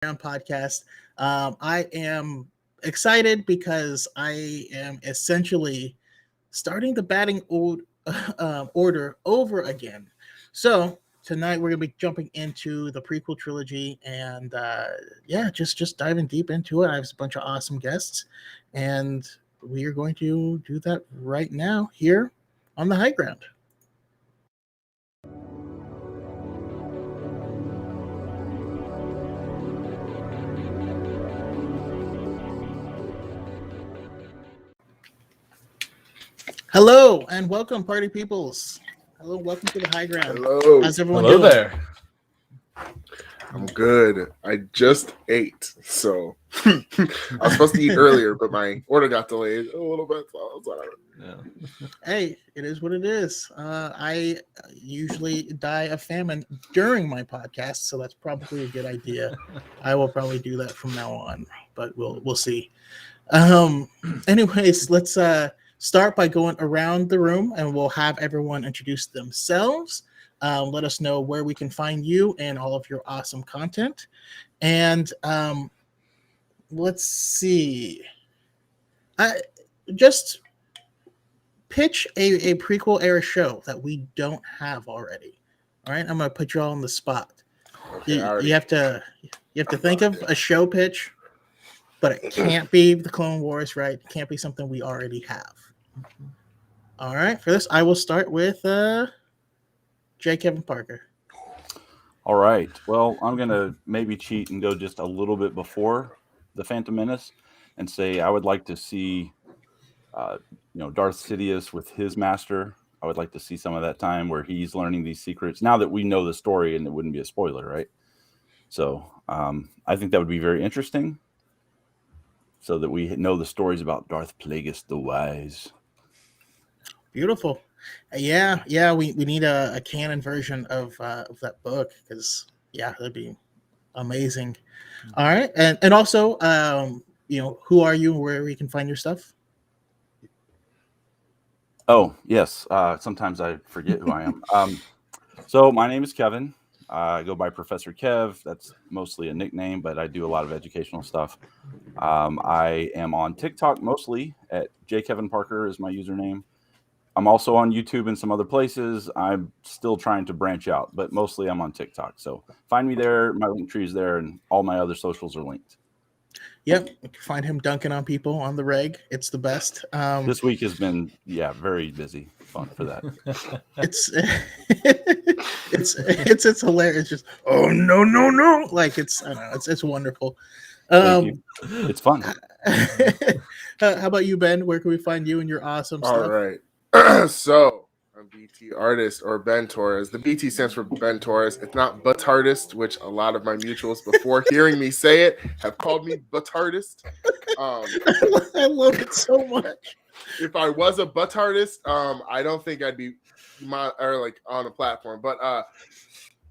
podcast. I am excited because I am essentially starting the batting order over again. So tonight we're gonna be jumping into the prequel trilogy, and yeah, just diving deep into it. I have a bunch of awesome guests, and we are going to do that right now here on the high ground. Hello and welcome, party peoples. Hello, welcome to the high ground. Hello. How's everyone Hello doing? there. I'm good. I just ate, so I was supposed to eat earlier, but my order got delayed a little bit. So I was like, Yeah. Hey, it is what it is. I usually die of famine during my podcast, so that's probably a good idea. I will probably do that from now on, but we'll see. Anyways, let's start by going around the room, and we'll have everyone introduce themselves. Let us know where we can find you and all of your awesome content. And let's see. I just pitch a prequel era show that we don't have already. All right, I'm gonna put you all on the spot. okay, You have to think of a show pitch, but it can't be the Clone Wars, right? It can't be something we already have. All right, for this, I will start with J. Kevin Parker. All right. Well, I'm going to maybe cheat and go just a little bit before the Phantom Menace and say I would like to see, Darth Sidious with his master. I would like to see some of that time where he's learning these secrets now that we know the story and it wouldn't be a spoiler, right? So I think that would be very interesting so that we know the stories about Darth Plagueis the Wise. Beautiful. Yeah, we need a canon version of that book because that'd be amazing. All right, and also, who are you? Where we can find your stuff? Oh, yes. Sometimes I forget who I am. So my name is Kevin. I go by Professor Kev. That's mostly a nickname, but I do a lot of educational stuff. I am on TikTok mostly at J. Kevin Parker is my username. I'm also on YouTube and some other places. I'm still trying to branch out, but mostly I'm on TikTok. So find me there. My link tree is there, and all my other socials are linked. Yep, you can find him dunking on people on the reg. It's the best. This week has been, very busy. Fun for that. It's it's hilarious. Just no, like it's I don't know. It's wonderful. Thank you. It's fun. How about you, Ben? Where can we find you and your awesome stuff? all right. So I'm BT artist or Ben Torres. The BT stands for Ben Torres. It's not Butardist, which a lot of my mutuals before hearing me say it have called me Butardist. I love it so much. If I was a Butardist, I don't think I'd be on a platform. But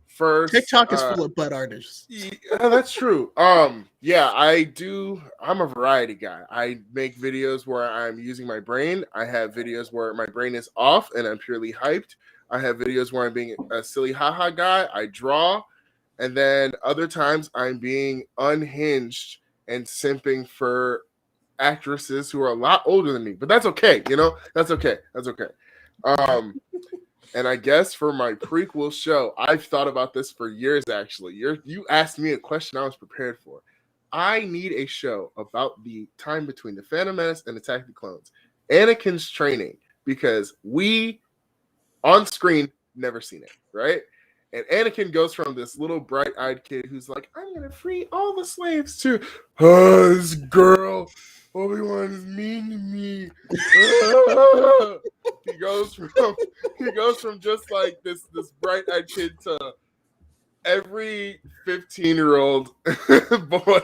first, TikTok is full of butt artists. Yeah, that's true. I do. I'm a variety guy. I make videos where I'm using my brain. I have videos where my brain is off and I'm purely hyped. I have videos where I'm being a silly haha guy. I draw, and then other times I'm being unhinged and simping for actresses who are a lot older than me. But that's okay. That's okay. And I guess for my prequel show, I've thought about this for years, actually. You asked me a question I was prepared for. I need a show about the time between the Phantom Menace and Attack of the Clones. Anakin's training, because we, on screen, never seen it, right? And Anakin goes from this little bright-eyed kid who's like, I'm going to free all the slaves to, this girl, Obi-Wan is mean to me. He goes from just like this bright-eyed kid to every 15-year-old boy,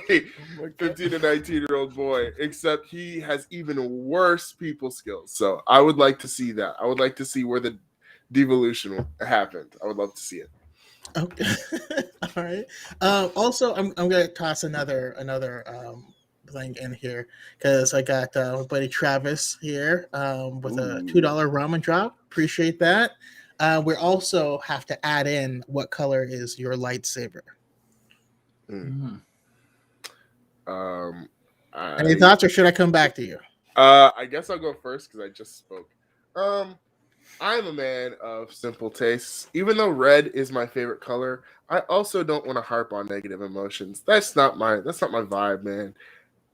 15 to 19-year-old boy, except he has even worse people skills. So I would like to see that. I would like to see where the devolution happened. I would love to see it. Okay. All right. Also, I'm gonna toss another thing in here because I got my buddy Travis here with a $2 ramen drop. Appreciate that. We also have to add in what color is your lightsaber. Any thoughts, or should I come back to you? I guess I'll go first because I just spoke. I'm a man of simple tastes. Even though red is my favorite color, I also don't want to harp on negative emotions. That's not my vibe, man.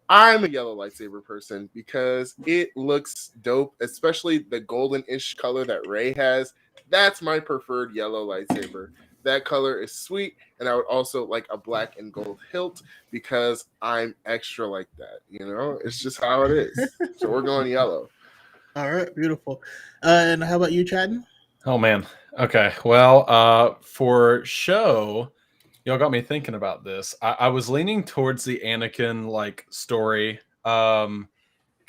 I'm a yellow lightsaber person because it looks dope, especially the golden-ish color that Rey has. That's my preferred yellow lightsaber. That color is sweet, and I would also like a black and gold hilt because I'm extra like that. It's just how it is. So we're going yellow. All right, beautiful. And how about you, Chadden? Oh man. Okay. Well, for show, y'all got me thinking about this. I was leaning towards the Anakin story, kind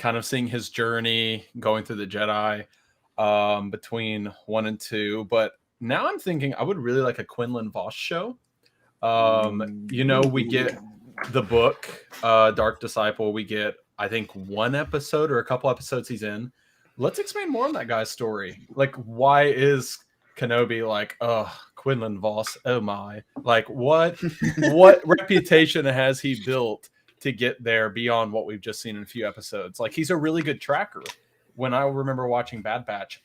of seeing his journey going through the Jedi, between 1 and 2. But now I'm thinking I would really like a Quinlan Vos show. We get the book, Dark Disciple. We get, I think, one episode or a couple episodes he's in. Let's expand more on that guy's story. Like, why is Kenobi Quinlan Vos? Oh my! Like, what reputation has he built to get there beyond what we've just seen in a few episodes? Like, he's a really good tracker. When I remember watching Bad Batch,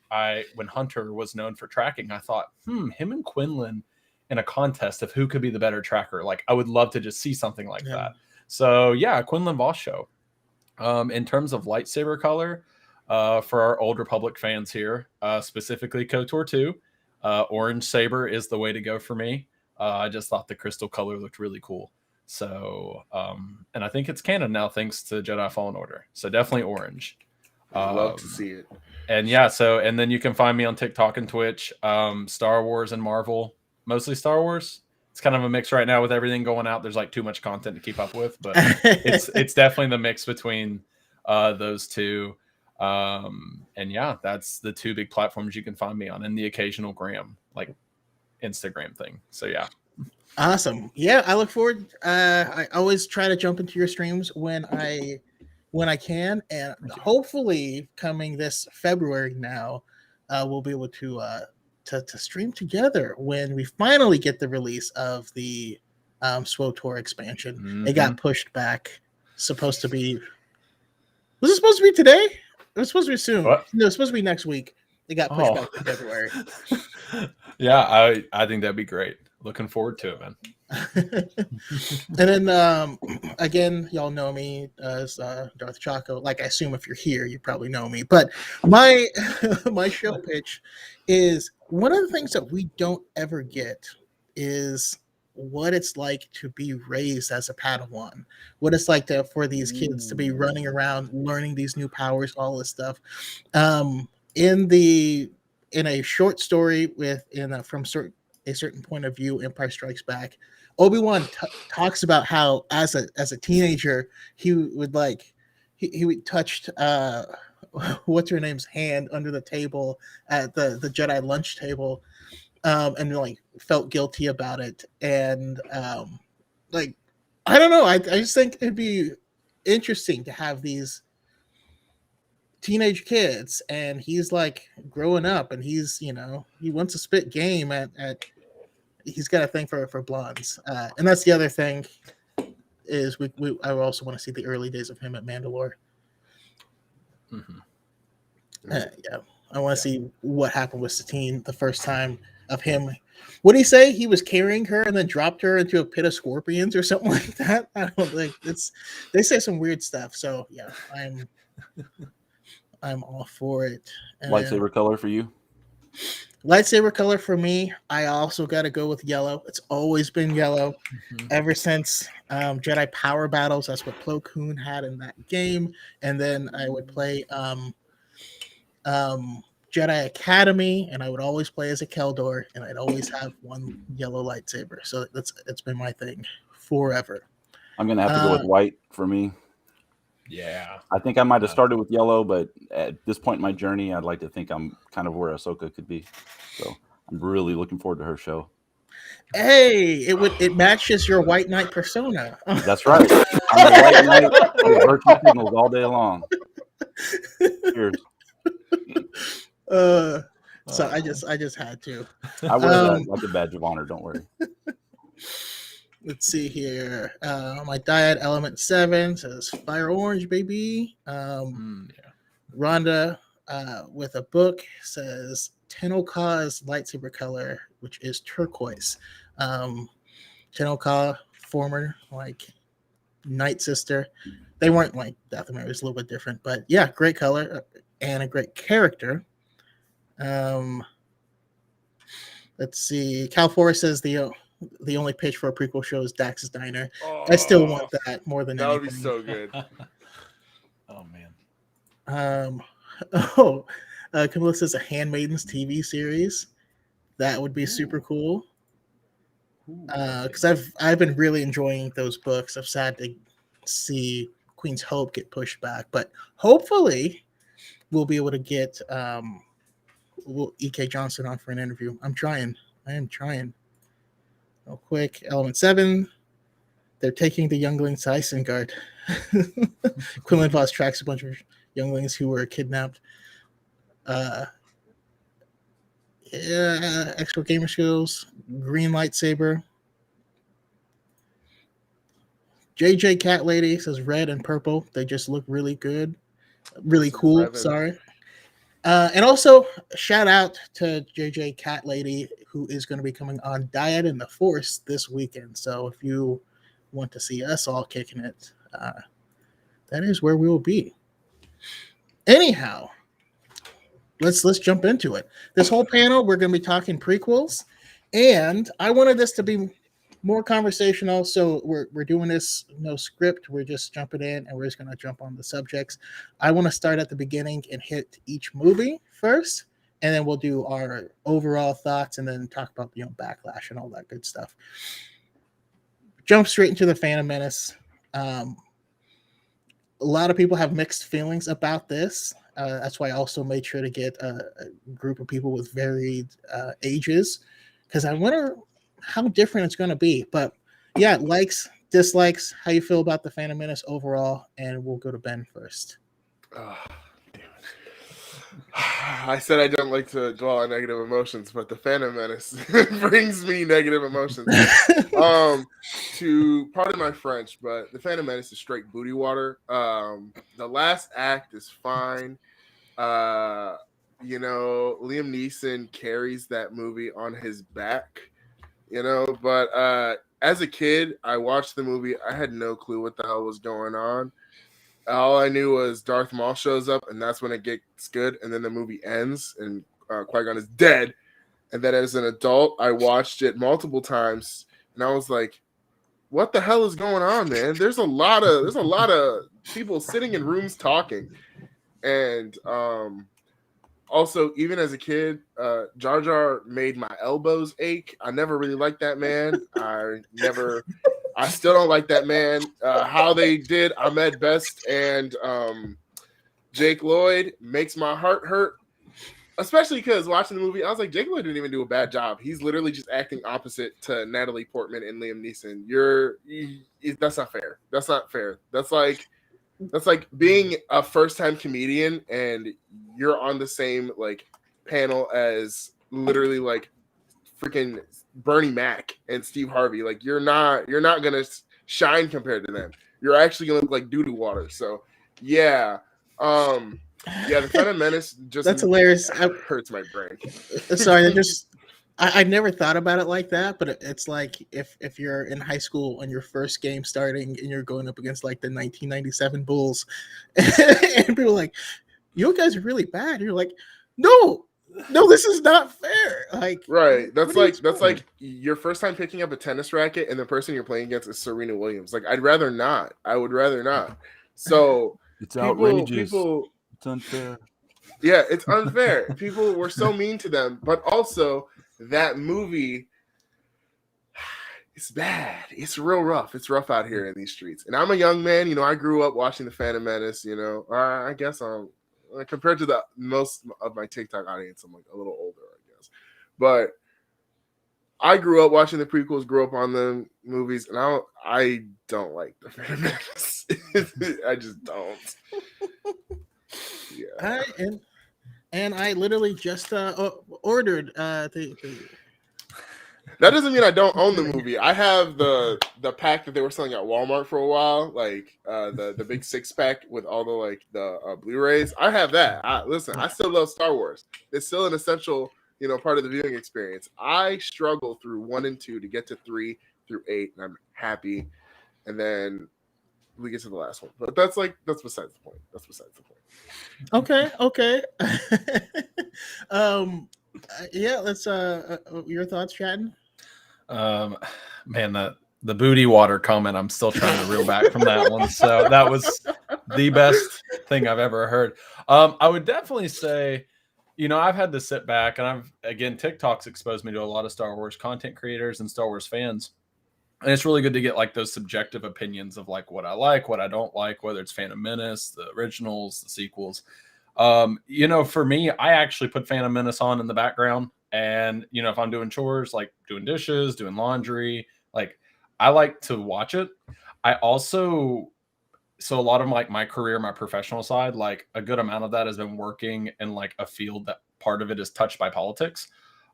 when Hunter was known for tracking, I thought, him and Quinlan in a contest of who could be the better tracker. Like, I would love to just see something like that. So yeah, Quinlan Vos show. In terms of lightsaber color, for our Old Republic fans here, specifically KOTOR 2, orange saber is the way to go for me. I just thought the crystal color looked really cool. So, and I think it's canon now thanks to Jedi Fallen Order. So definitely orange. I'd love to see it. And yeah, and then you can find me on TikTok and Twitch, Star Wars and Marvel, mostly Star Wars. It's kind of a mix right now with everything going out. There's too much content to keep up with, but it's definitely the mix between those two. And yeah, that's the two big platforms you can find me on, and the occasional Instagram thing. So yeah. Awesome. Yeah, I look forward. I always try to jump into your streams when I can, and hopefully coming this February now, we'll be able to stream together when we finally get the release of the SWTOR expansion. Mm-hmm. It got pushed back. Was it supposed to be today? It was supposed to be soon. What? No, it was supposed to be next week. It got pushed back to February. Yeah, I think that'd be great. Looking forward to it, man. And then again, y'all know me as Darth Chaco. Like, I assume if you're here, you probably know me. But my show pitch is one of the things that we don't ever get is what it's like to be raised as a Padawan, what it's like for these kids to be running around, learning these new powers, all this stuff. In a short story from a certain point of view, Empire Strikes Back, Obi-Wan talks about how as a teenager he would touched what's her name's hand under the table at the Jedi lunch table, and felt guilty about it, and I don't know, I just think it'd be interesting to have these teenage kids, and he's growing up, and he's he wants to spit game at he's got a thing for blondes, and that's the other thing is I also want to see the early days of him at Mandalore. Mm-hmm. Yeah, I want to see what happened with Satine the first time of him. What did he say? He was carrying her and then dropped her into a pit of scorpions or something like that. I don't think they say some weird stuff. So yeah, I'm all for it. And lightsaber color for you? Lightsaber color for me, I also got to go with yellow. It's always been yellow ever since Jedi Power Battles. That's what Plo Koon had in that game. And then I would play Jedi Academy, and I would always play as a Keldor, and I'd always have one yellow lightsaber. So it's been my thing forever. I'm going to have to go with white for me. Yeah. I think I might have started with yellow, but at this point in my journey, I'd like to think I'm kind of where Ahsoka could be. So I'm really looking forward to her show. Hey, it matches your White Knight persona. That's right. I'm a White Knight with virtue signals all day long. Cheers. So I just had to. I wear that like a badge of honor. Don't worry. let's see here. My diet element 7 says fire orange, baby. Yeah. Rhonda with a book says Tenoka's lightsaber color, which is turquoise. Tenoka, former Night Sister. They weren't like Dathomir, it was a little bit different, but yeah, great color and a great character. Let's see. Cal Forest says the only pitch for a prequel show is Dax's Diner. I still want that more than That would anything. be so good. Oh man. Camilla says a Handmaidens TV series. That would be super cool. Because I've been really enjoying those books. I'm sad to see Queen's Hope get pushed back, but hopefully we'll be able to get E.K. Johnson on for an interview. I am trying. Real quick, Element 7. They're taking the younglings to Isengard. Quinlan Voss tracks a bunch of younglings who were kidnapped. Extra gamer skills, green lightsaber. JJ Cat Lady says red and purple. They just look really good, really cool. Revan. Sorry. And also shout out to JJ Cat Lady, who is going to be coming on Diet in the Force this weekend. So if you want to see us all kicking it, that is where we will be. Anyhow, let's jump into it. This whole panel, we're going to be talking prequels, and I wanted this to be more conversational. So we're doing this no script. We're just jumping in, and we're just going to jump on the subjects. I want to start at the beginning and hit each movie first, and then we'll do our overall thoughts, and then talk about backlash and all that good stuff. Jump straight into the Phantom Menace. A lot of people have mixed feelings about this. That's why I also made sure to get a group of people with varied ages, because I wonder how different it's going to be. But yeah, likes, dislikes, how you feel about the Phantom Menace overall, and we'll go to Ben first. Oh, damn it. I said I don't like to dwell on negative emotions, but the Phantom Menace brings me negative emotions. To pardon my French, but the Phantom Menace is straight booty water. The last act is fine. Liam Neeson carries that movie on his back, but as a kid, I watched the movie. I had no clue what the hell was going on. All I knew was Darth Maul shows up, and that's when it gets good, and then the movie ends, and Qui-Gon is dead. And then as an adult, I watched it multiple times, and I was like, what the hell is going on, man? There's a lot of people sitting in rooms talking. And also, even as a kid, Jar Jar made my elbows ache. I never really liked that man. I still don't like that man. How they did Ahmed Best and Jake Lloyd makes my heart hurt. Especially because watching the movie, I was like, Jake Lloyd didn't even do a bad job. He's literally just acting opposite to Natalie Portman and Liam Neeson. That's not fair. That's not fair. That's like being a first-time comedian and you're on the same panel as literally freaking Bernie Mac and Steve Harvey. Like you're not gonna shine compared to them. You're actually gonna look like doo-doo water. So yeah. The Phantom Menace just that's hilarious. Hurts my brain. Sorry, I never thought about it like that, but it's like if you're in high school and your first game starting and you're going up against the 1997 Bulls, and people are like, you guys are really bad. You're like, no, this is not fair. Right. That's like your first time picking up a tennis racket and the person you're playing against is Serena Williams. I'd rather not. I would rather not. So it's outrageous. It's unfair. Yeah, it's unfair. People were so mean to them, but also that movie, it's bad. It's real rough. It's rough out here in these streets. And I'm a young man. I grew up watching the Phantom Menace. I guess I'm compared to the most of my TikTok audience, I'm a little older, I guess. But I grew up watching the prequels, grew up on the movies, and I don't like the Phantom Menace. I just don't. Yeah. And I literally just ordered That doesn't mean I don't own the movie. I have the pack that they were selling at Walmart for a while, like the big 6-pack with all the like the Blu-rays. I have that. Listen, I still love Star Wars. It's still an essential, part of the viewing experience. I struggle through 1 and 2 to get to 3 through 8, and I'm happy. And then we get to the last one, but that's besides the point. That's besides the point. Okay. Yeah. Let's. Your thoughts, Chatton? Man, the booty water comment, I'm still trying to reel back from that one. So that was the best thing I've ever heard. I would definitely say, I've had to sit back, and TikTok's exposed me to a lot of Star Wars content creators and Star Wars fans. And it's really good to get like those subjective opinions of like what I like, what I don't like, whether it's Phantom Menace, the originals, the sequels. For me, I actually put Phantom Menace on in the background. And, if I'm doing chores, like doing dishes, doing laundry, like I like to watch it. I also, so a lot of like my career, my professional side, like a good amount of that has been working in like a field that part of it is touched by politics,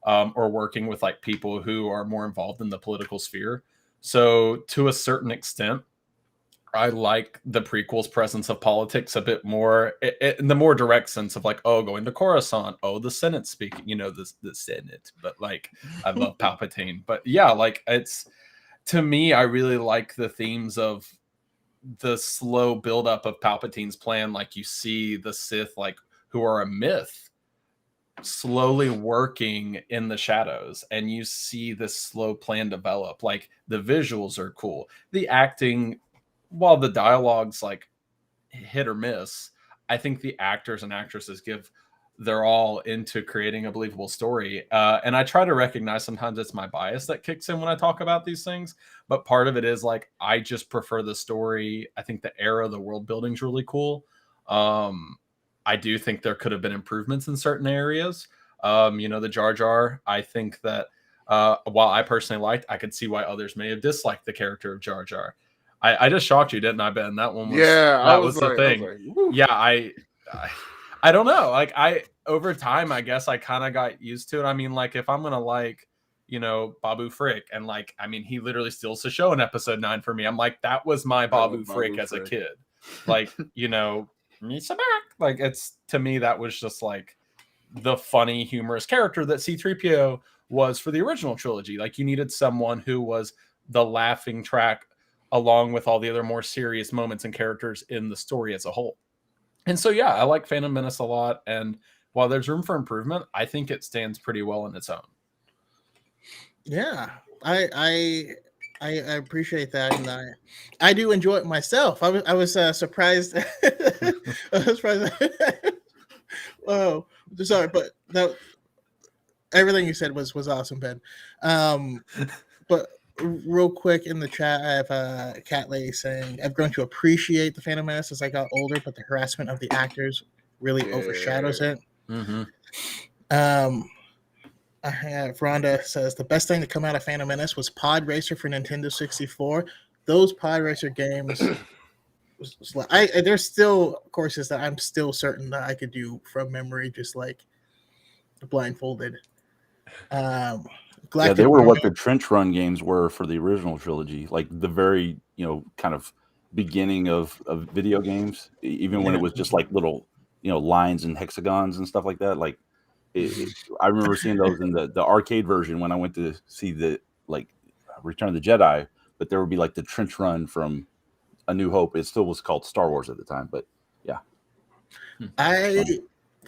or working with like people who are more involved in the political sphere. So to a certain extent, I like the prequels' presence of politics a bit more, in the more direct sense of like, oh, going to Coruscant, oh, the Senate speaking, the Senate. But like, I love Palpatine. But yeah, like to me, I really like the themes of the slow buildup of Palpatine's plan. Like you see the Sith, like who are a myth, slowly working in the shadows, and you see this slow plan develop. Like the visuals are cool, the acting, while the dialogue's like hit or miss, I think the actors and actresses give their all into creating a believable story. And I try to recognize sometimes it's my bias that kicks in when I talk about these things, but part of it is like I just prefer the story. I think the era, the world building's really cool. I do think there could have been improvements in certain areas. The Jar Jar, I think that while I personally liked, I could see why others may have disliked the character of Jar Jar. I just shocked you, didn't I, Ben? That one was, that was the thing. Yeah, I don't know. Like over time, I guess I kind of got used to it. I mean, like if I'm gonna like, Babu Frick, and like, I mean, he literally steals the show in episode 9 for me. I'm like, that was my Babu Frick as a kid. Like, Misa back. Like it's, to me, that was just like the funny, humorous character that C-3PO was for the original trilogy. Like you needed someone who was the laughing track along with all the other more serious moments and characters in the story as a whole. And so, yeah, I like Phantom Menace a lot. And while there's room for improvement, I think it stands pretty well on its own. Yeah, I appreciate that, and I do enjoy it myself. I was surprised. I was surprised. Oh, sorry, but everything you said was awesome, Ben. But real quick in the chat, I have a cat lady saying, "I've grown to appreciate the Phantom Menace as I got older, but the harassment of the actors really overshadows it." Mm-hmm. Rhonda says the best thing to come out of Phantom Menace was Pod Racer for Nintendo 64. Those Pod Racer games, there's still courses that I'm still certain that I could do from memory, just like blindfolded. Yeah, they were what the trench run games were for the original trilogy, like the very, kind of beginning of video games, even when it was just like little, lines and hexagons and stuff like that. Like I remember seeing those in the arcade version when I went to see the like Return of the Jedi, but there would be like the trench run from A New Hope. It still was called Star Wars at the time, but yeah. I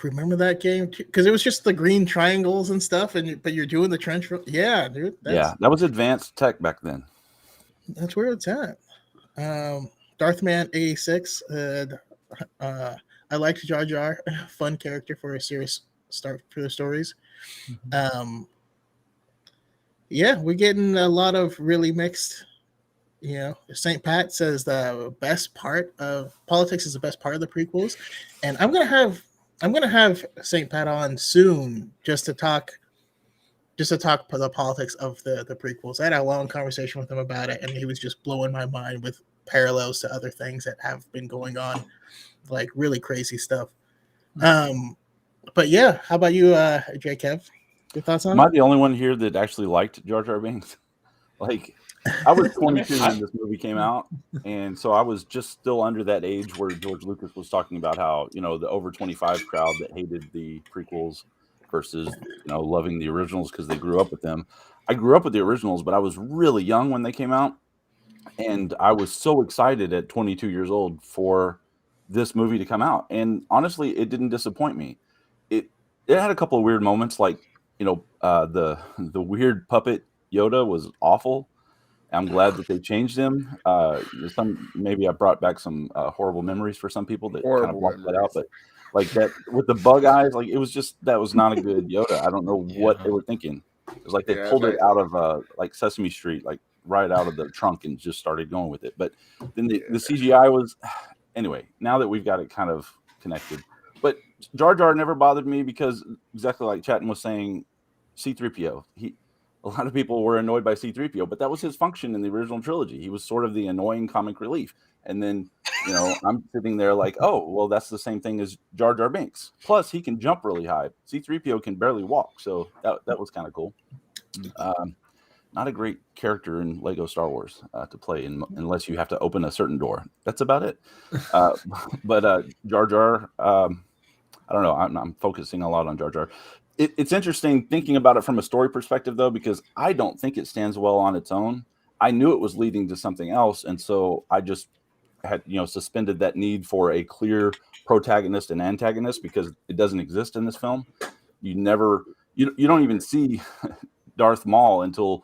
remember that game because it was just the green triangles and stuff, but you're doing the trench run. Yeah, dude. That was advanced tech back then. That's where it's at. Darthman 86. I liked Jar Jar. Fun character for a serious start for the stories. Mm-hmm. Yeah, we're getting a lot of really mixed. St. Pat says the best part of politics is the best part of the prequels, and I'm gonna have St. Pat on soon just to talk the politics of the prequels. I had a long conversation with him about it, and he was just blowing my mind with parallels to other things that have been going on, like really crazy stuff. But yeah, how about you, J. Kev? Your thoughts on Am I it? the only one here that actually liked Jar Jar Binks? Like, I was 22 when this movie came out, and so I was just still under that age where George Lucas was talking about how, you know, the over 25 crowd that hated the prequels versus, you know, loving the originals because they grew up with them. I grew up with the originals, but I was really young when they came out, and I was so excited at 22 years old for this movie to come out. And honestly, it didn't disappoint me. It it had a couple of weird moments, like, you know, the weird puppet Yoda was awful. I'm glad that they changed him. Some maybe I brought back some horrible memories for some people that kind of Horrible blocked that out, memories. but like that with the bug eyes, like it was just that was not a good Yoda. I don't know what Yeah. they were thinking. It was like they Yeah, pulled it that- out of like Sesame Street, like right out of the trunk, and just started going with it. But then the CGI was anyway. Now that we've got it kind of connected, but Jar Jar never bothered me because exactly like Chatton was saying, C-3PO. A lot of people were annoyed by C-3PO, but that was his function in the original trilogy. He was sort of the annoying comic relief. And then, you know, I'm sitting there like, oh, well, that's the same thing as Jar Jar Binks. Plus, he can jump really high. C-3PO can barely walk, so that was kind of cool. Not a great character in Lego Star Wars to play unless you have to open a certain door. That's about it. But Jar Jar, I don't know. I'm focusing a lot on Jar Jar. It's interesting thinking about it from a story perspective, though, because I don't think it stands well on its own. I knew it was leading to something else, and so I just had, you know, suspended that need for a clear protagonist and antagonist because it doesn't exist in this film. You don't even see Darth Maul until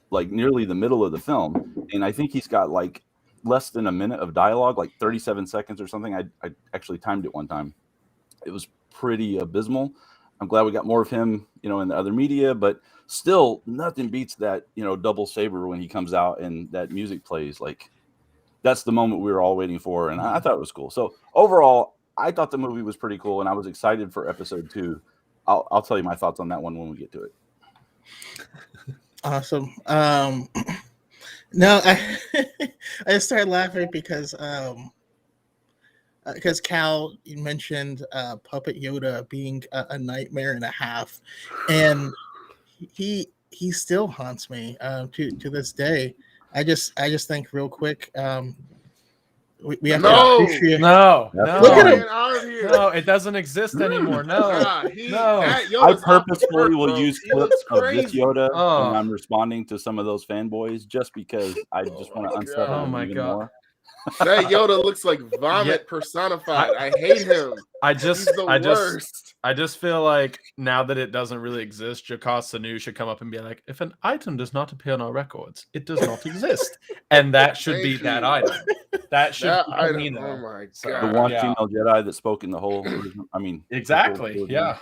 like nearly the middle of the film, and I think he's got like less than a minute of dialogue, like 37 seconds or something. I actually timed it one time. It was pretty abysmal. I'm glad we got more of him, you know, in the other media, but still nothing beats that, you know, double saber when he comes out and that music plays. Like, that's the moment we were all waiting for, and I thought it was cool. So overall, I thought the movie was pretty cool, and I was excited for episode 2. I'll tell you my thoughts on that one when we get to it. Awesome. No, I I just started laughing because Cal mentioned Puppet Yoda being a nightmare and a half, and he still haunts me to this day. I just think real quick, we have to No! appreciate. No, That's no, Look at him. Get out of here. no, it doesn't exist anymore. No, Nah, no. that I Yoda's off the purposefully perk, will bro. use He clips looks of this crazy. Yoda Oh. when I'm responding to some of those fanboys, just because I just want to unsettle God. Oh them my even God. more. That Yoda looks like vomit Yeah. personified. I hate him. I He's just, the I just, worst. I just feel like now that it doesn't really exist, Jakar Sanu should come up and be like, if an item does not appear on our records, it does not exist. And that should be Thank that you. item. That should That be item. Camino. Oh my So, The god. one yeah. female Jedi that spoke in the whole original, Exactly. prequel Yeah.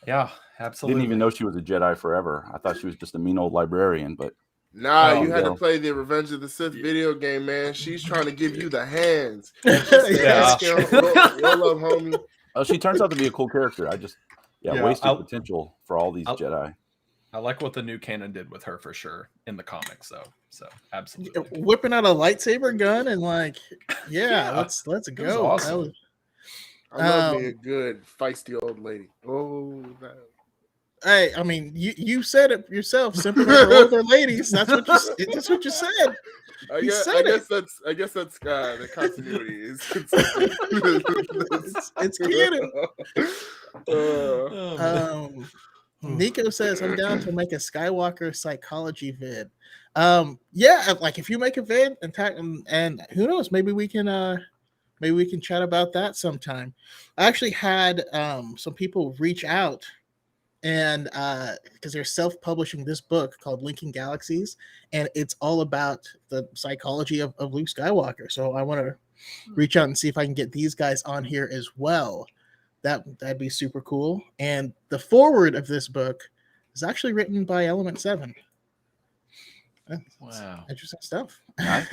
Yeah. Didn't Absolutely. even know she was a Jedi forever. I thought she was just a mean old librarian, but Nah, Oh, you had to no. play the Revenge of the Sith video game, man. She's trying to give you the hands. She said, Yeah. "Hey, roll up, homie." she turns out to be a cool character. I just, Yeah, wasted I'll- potential for all these Jedi. I like what the new canon did with her for sure in the comics, though. So absolutely. Whipping out a lightsaber gun and like, yeah, Yeah, let's was go. awesome. I love me a good feisty old lady. Oh, that. Hey, I mean, you said it yourself. Simping for older ladies. That's what you said. I He guess, said I it. guess that's the continuity is It's canon. Uh, Nico says I'm down to make a Skywalker psychology vid. Yeah, like if you make a vid and who knows, maybe we can chat about that sometime. I actually had some people reach out and because they're self-publishing this book called Linking Galaxies, and it's all about the psychology of Luke Skywalker. So I want to reach out and see if I can get these guys on here as well. That'd be super cool. And the foreword of this book is actually written by Element 7. Wow. Interesting stuff. Nice.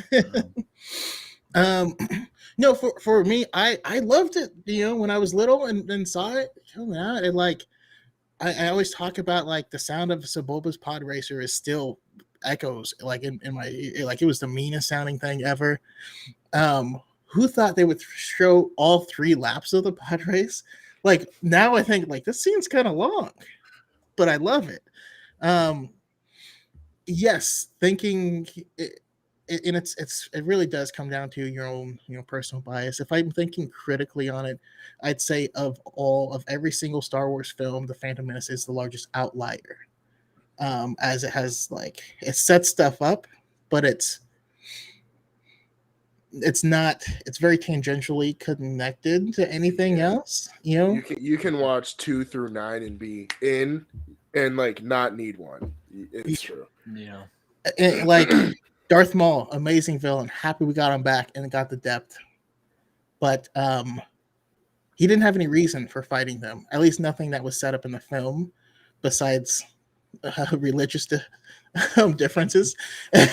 No, for me, I loved it, when I was little and saw it. And like I always talk about like the sound of Sebulba's pod racer is still echoes like in my ear, like it was the meanest sounding thing ever. Who thought they would show all 3 laps of the pod race? Like now I think like this scene's kind of long. but I love it. Yes, thinking and it really does come down to your own personal bias. If I'm thinking critically on it, I'd say of every single Star Wars film, The Phantom Menace is the largest outlier. As it has it sets stuff up, but it's not it's very tangentially connected to anything else. You can watch 2 through 9 and be in and not need one. It's true. Yeah. Like Darth Maul, amazing villain. Happy we got him back and got the depth. But he didn't have any reason for fighting them. At least nothing that was set up in the film, besides religious differences. And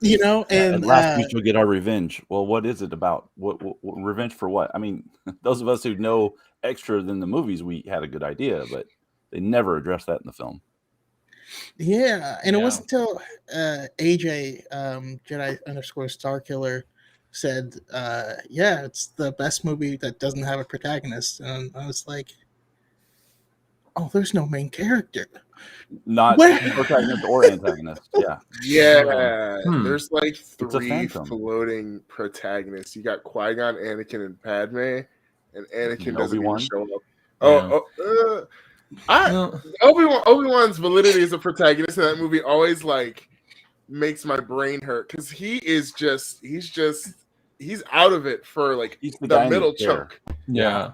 at last we shall get our revenge. Well, what is it about? What revenge for what? I mean, those of us who know extra than the movies, we had a good idea, but they never addressed that in the film. Yeah, and it wasn't until AJ Jedi _Starkiller said, "Yeah, it's the best movie that doesn't have a protagonist," and I was like, "Oh, there's no main character." Not protagonist or antagonist. Yeah. There's It's a 3 phantom. floating protagonists. You got Qui-Gon, Anakin, and Padme, and Anakin And doesn't even Obi-Wan? show up. No. Obi-Wan's validity as a protagonist in that movie always makes my brain hurt because he's out of it for He's the guy in middle his chair. chunk. Yeah.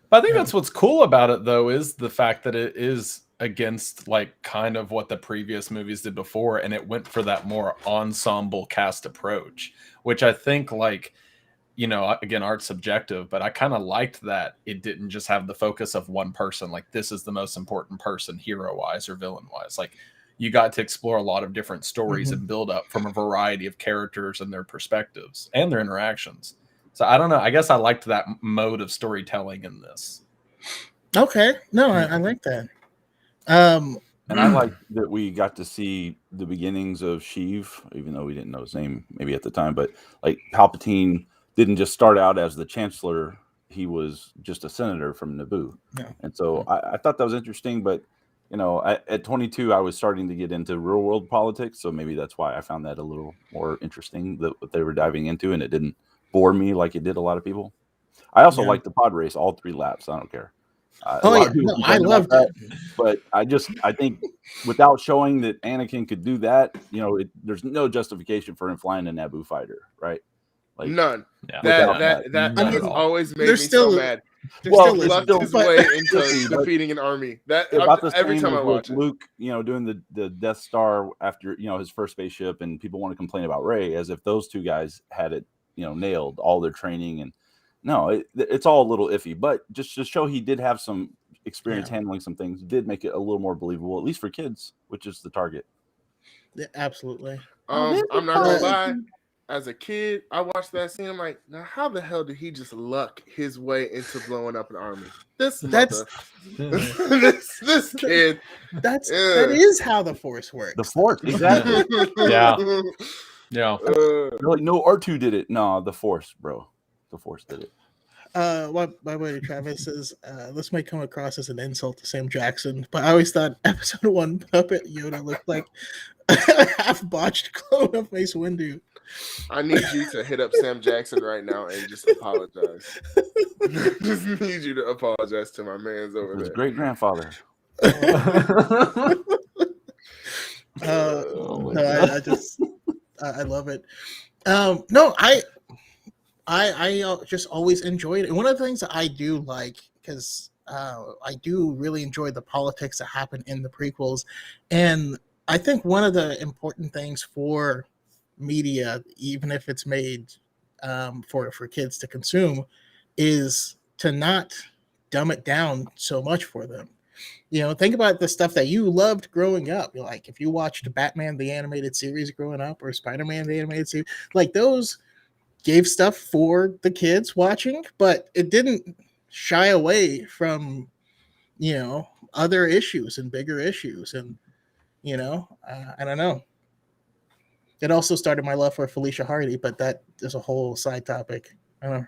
But I think that's what's cool about it, though, is the fact that it is against kind of what the previous movies did before, and it went for that more ensemble cast approach, which I think again, art's subjective, but I kind of liked that it didn't just have the focus of one person. This is the most important person hero wise or villain wise. You got to explore a lot of different stories and build up from a variety of characters and their perspectives and their interactions. So I don't know. I guess I liked that mode of storytelling in this. Okay. No, I like that. And I like that we got to see the beginnings of Sheev, even though we didn't know his name maybe at the time, but Palpatine didn't just start out as the chancellor. He was just a senator from Naboo. Yeah. And so I thought that was interesting, but at 22, I was starting to get into real world politics. So maybe that's why I found that a little more interesting, what they were diving into, and it didn't bore me like it did a lot of people. I also like the pod race, all 3 laps. I don't care. I loved it. But I think without showing that Anakin could do that, there's no justification for him flying a Naboo fighter, right? None. Yeah. That has always made me so mad. Well, lucked his way into defeating an army. Every time I watch Luke, doing the Death Star after his first spaceship, and people want to complain about Rey as if those 2 guys had it nailed, all their training. And no, it's all a little iffy, but just to show he did have some experience handling some things, did make it a little more believable, at least for kids, which is the target. Yeah, absolutely. I'm not gonna lie. As a kid, I watched that scene. I'm like, now how the hell did he just luck his way into blowing up an army? This kid. That is how the Force works. The Force, exactly. Yeah. No, R2 did it. No, the Force, bro. The Force did it. My buddy Travis says this might come across as an insult to Sam Jackson, but I always thought Episode 1 Puppet Yoda looked like a half botched clone of Mace Windu. I need you to hit up Sam Jackson right now and just apologize. Just need you to apologize to my man's over there. His great grandfather. I love it. No, I just always enjoyed it. And one of the things that I do like, because I do really enjoy the politics that happen in the prequels, and I think one of the important things for media, even if it's made for kids to consume, is to not dumb it down so much for them. Think about the stuff that you loved growing up. If you watched Batman the animated series growing up, or Spider-Man the animated series, those gave stuff for the kids watching, but it didn't shy away from other issues and bigger issues. And I don't know. It also started my love for Felicia Hardy, but that is a whole side topic. I don't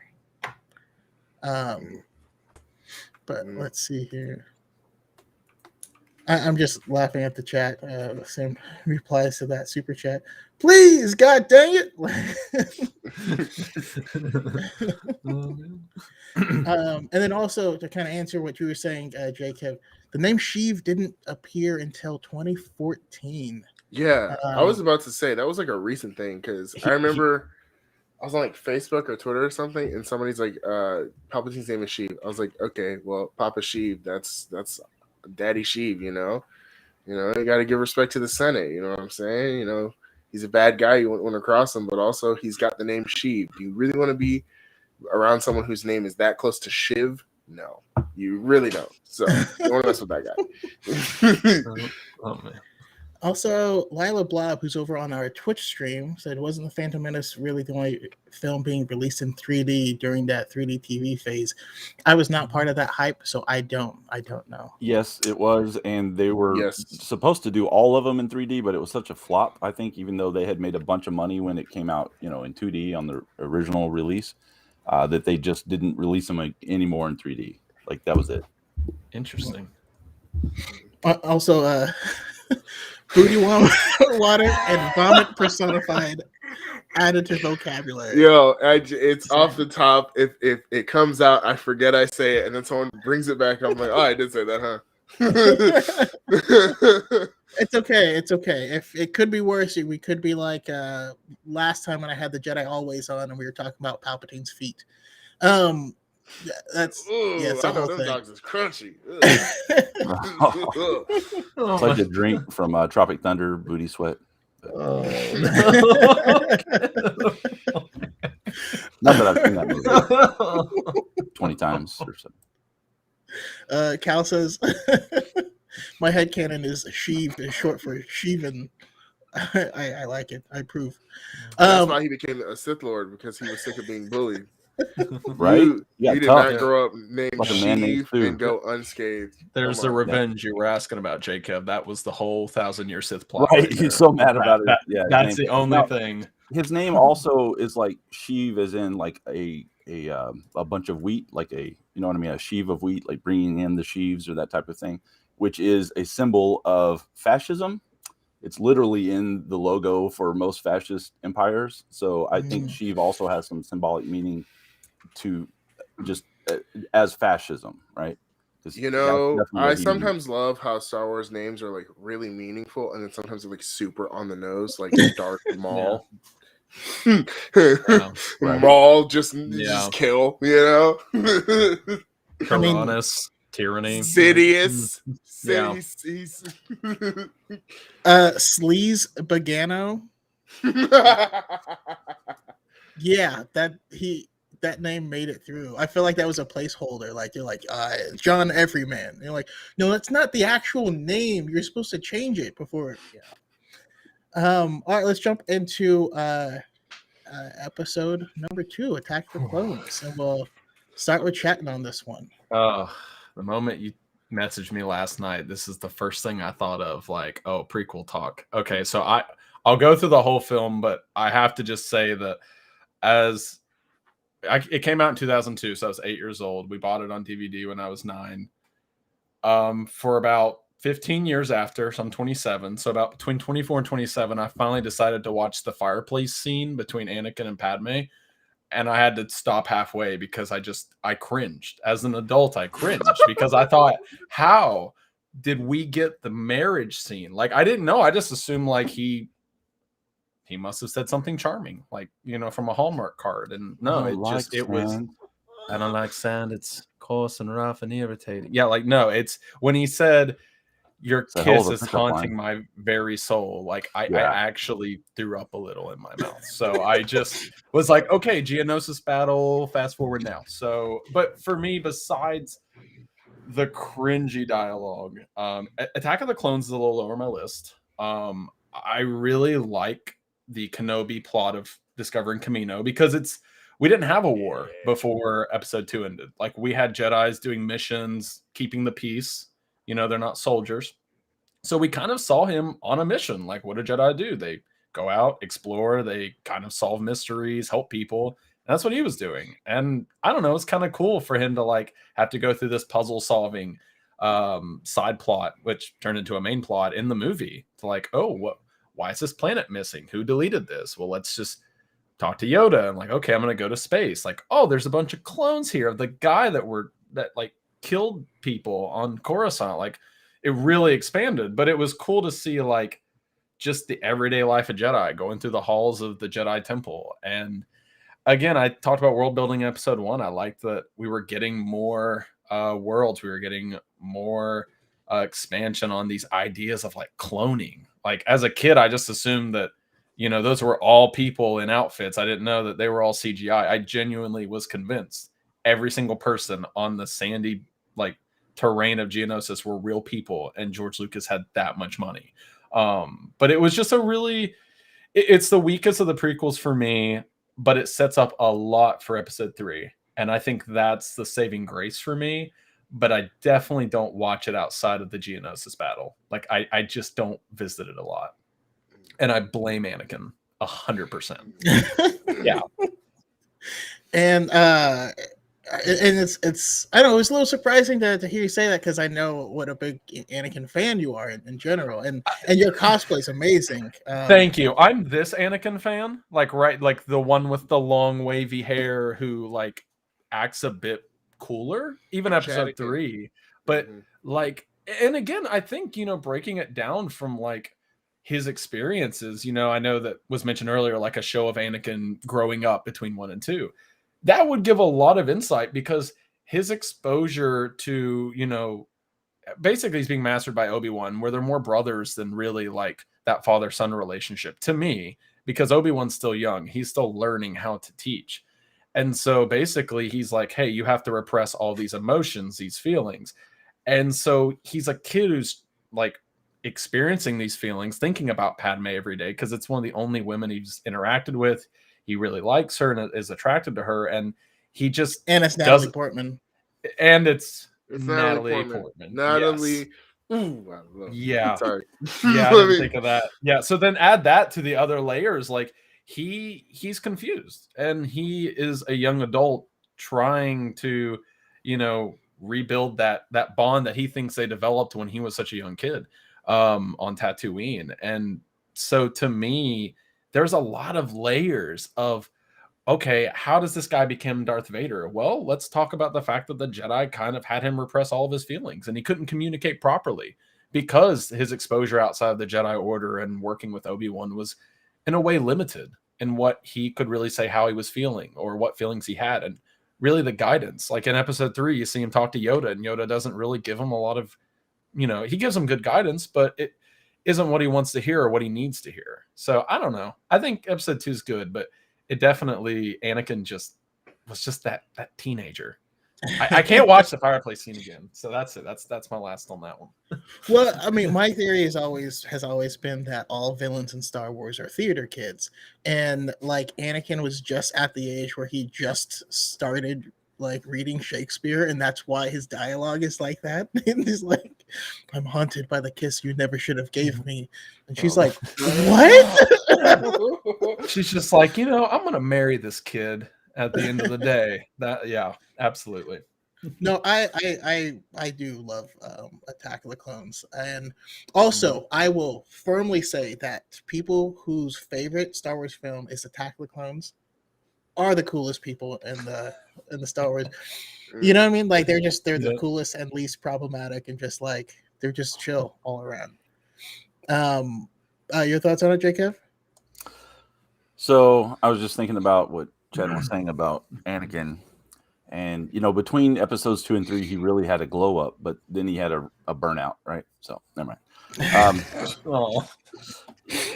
know. But let's see here. I'm just laughing at the chat. Same replies to that super chat. Please, God dang it! And then also to kind of answer what you were saying, Jacob, the name Sheev didn't appear until 2014. Yeah, I was about to say that was like a recent thing because I remember I was on like Facebook or Twitter or something, and somebody's like, Palpatine's name is Sheev. I was like, okay, well, Papa Sheev, that's Daddy Sheev, you know. You got to give respect to the Senate. You know what I'm saying? He's a bad guy. You wouldn't want to cross him, but also he's got the name Sheev. Do you really want to be around someone whose name is that close to Shiv? No, you really don't. So you don't want to mess with that guy. Oh man. Also, Lila Blob, who's over on our Twitch stream, said, wasn't The Phantom Menace really the only film being released in 3D during that 3D TV phase? I was not part of that hype, so I don't know. Yes, it was, and they were supposed to do all of them in 3D, but it was such a flop, I think, even though they had made a bunch of money when it came out, in 2D on the original release, that they just didn't release them anymore in 3D. Like, that was it. Interesting. Also, booty water and vomit personified added to vocabulary. Yo, it's off the top. If it comes out, I forget I say it, and then someone brings it back. I'm like, oh, I did say that, huh? It's okay. If it could be worse, we could be like last time when I had the Jedi Always on, and we were talking about Palpatine's feet. That's it's a whole thing. Dogs is crunchy. It's like a drink from Tropic Thunder, Booty Sweat. Not that I've seen that movie 20 times or so. Cal says, my headcanon is Sheev is short for Sheevan. I like it. I approve. That's why he became a Sith Lord, because he was sick of being bullied. Right? You did not grow up named like Sheev and go unscathed. There's the revenge you were asking about, Jacob. That was the whole 1,000-year Sith plot. Right, he's so mad about it. Yeah, that's the only thing. His name also is like Sheev, as in like a bunch of wheat, like a a sheave of wheat, like bringing in the sheaves or that type of thing, which is a symbol of fascism. It's literally in the logo for most fascist empires. So I think Sheev also has some symbolic meaning to just as fascism, right? I sometimes love how Star Wars names are like really meaningful, and then sometimes they're like super on the nose, like Darth Maul. Maul just kill, Tyrannus, tyranny, Sidious, Sleaze Bagano. Yeah, that name made it through. I feel like that was a placeholder. Like they're like John Everyman. And you're like, no, that's not the actual name. You're supposed to change it before. Yeah. All right, let's jump into episode number 2, Attack the Clones, and we'll start with chatting on this one. The moment you messaged me last night, this is the first thing I thought of. Like, prequel talk. Okay, so I'll go through the whole film, but I have to just say that it came out in 2002, so I was 8 years old. We bought it on DVD when I was 9. For about 15 years after, so I'm 27. So about between 24 and 27, I finally decided to watch the fireplace scene between Anakin and Padme. And I had to stop halfway because I cringed. As an adult, I cringed because I thought, how did we get the marriage scene? Like, I didn't know. I just assumed like he must have said something charming, like, from a Hallmark card. And no, I don't like sand. It's coarse and rough and irritating. Yeah, like, no, it's when he said, your kiss is haunting my very soul. Like, I actually threw up a little in my mouth. So I just was like, okay, Geonosis battle, fast forward now. So, but for me, besides the cringy dialogue, Attack of the Clones is a little lower on my list. I really like the Kenobi plot of discovering Kamino because we didn't have a war before episode 2 ended. Like, we had Jedis doing missions, keeping the peace. They're not soldiers. So we kind of saw him on a mission. Like, what do Jedi do? They go out, explore, they kind of solve mysteries, help people. And that's what he was doing. And I don't know, it's kind of cool for him to like have to go through this puzzle solving. side plot, which turned into a main plot in the movie. It's like, oh, why is this planet missing? Who deleted this? Well, let's just talk to Yoda. I'm like, okay, I'm gonna go to space. Like, oh, there's a bunch of clones here of the guy that like killed people on Coruscant. Like, it really expanded, but it was cool to see like just the everyday life of Jedi going through the halls of the Jedi Temple. And again, I talked about world building in episode 1. I liked that we were getting more worlds. We were getting more expansion on these ideas of like cloning. Like as a kid, I just assumed that, you know, those were all people in outfits. I didn't know that they were all CGI. I genuinely was convinced every single person on the sandy like terrain of Geonosis were real people, and George Lucas had that much money. But it was just it's the weakest of the prequels for me, but it sets up a lot for episode 3. And I think that's the saving grace for me. But I definitely don't watch it outside of the Geonosis battle. Like I just don't visit it a lot. And I blame Anakin 100%. Yeah. And it's I don't know, it's a little surprising to hear you say that, because I know what a big Anakin fan you are in general, and your cosplay is amazing. Thank you. I'm this Anakin fan, like the one with the long wavy hair who like acts a bit cooler, even episode 3. But like, and again, I think, you know, breaking it down from like his experiences, you know, I know that was mentioned earlier, like a show of Anakin growing up between 1 and 2. That would give a lot of insight, because his exposure to, you know, basically he's being mastered by Obi-Wan, where they're more brothers than really like that father-son relationship to me, because Obi-Wan's still young. He's still learning how to teach. And so basically he's like, hey, you have to repress all these emotions, these feelings. And so he's a kid who's like experiencing these feelings, thinking about Padme every day, because it's one of the only women he's interacted with. He really likes her and is attracted to her, and he just it's Natalie Portman, and it's Natalie Portman. Natalie, yes. Ooh, I love yeah, sorry, yeah, I didn't think of that. Yeah, so then add that to the other layers. Like he's confused, and he is a young adult trying to, you know, rebuild that bond that he thinks they developed when he was such a young kid on Tatooine. And so to me, there's a lot of layers of, okay, how does this guy become Darth Vader? Well, let's talk about the fact that the Jedi kind of had him repress all of his feelings, and he couldn't communicate properly because his exposure outside of the Jedi Order and working with Obi-Wan was in a way limited in what he could really say how he was feeling or what feelings he had. And really the guidance, like in episode 3, you see him talk to Yoda, and Yoda doesn't really give him a lot of, you know, he gives him good guidance, but it isn't what he wants to hear or what he needs to hear. So I don't know. I think episode 2 is good, but it definitely, Anakin was just that teenager. I can't watch the fireplace scene again. So that's it. That's my last on that one. Well, I mean, my theory has always been that all villains in Star Wars are theater kids, and like Anakin was just at the age where he just started like reading Shakespeare, and that's why his dialogue is like that. And he's like, I'm haunted by the kiss you never should have gave me. And she's like, what? She's just like, you know, I'm gonna marry this kid at the end of the day. That, yeah, absolutely. No, I do love Attack of the Clones. And also I will firmly say that people whose favorite Star Wars film is Attack of the Clones are the coolest people in the Star Wars. You know what I mean? Like they're the coolest and least problematic, and just like they're just chill all around. Your thoughts on it, Jacob? So I was just thinking about what Chad was saying about Anakin, and you know, between episodes 2 and 3, he really had a glow up, but then he had a burnout, right? So never mind.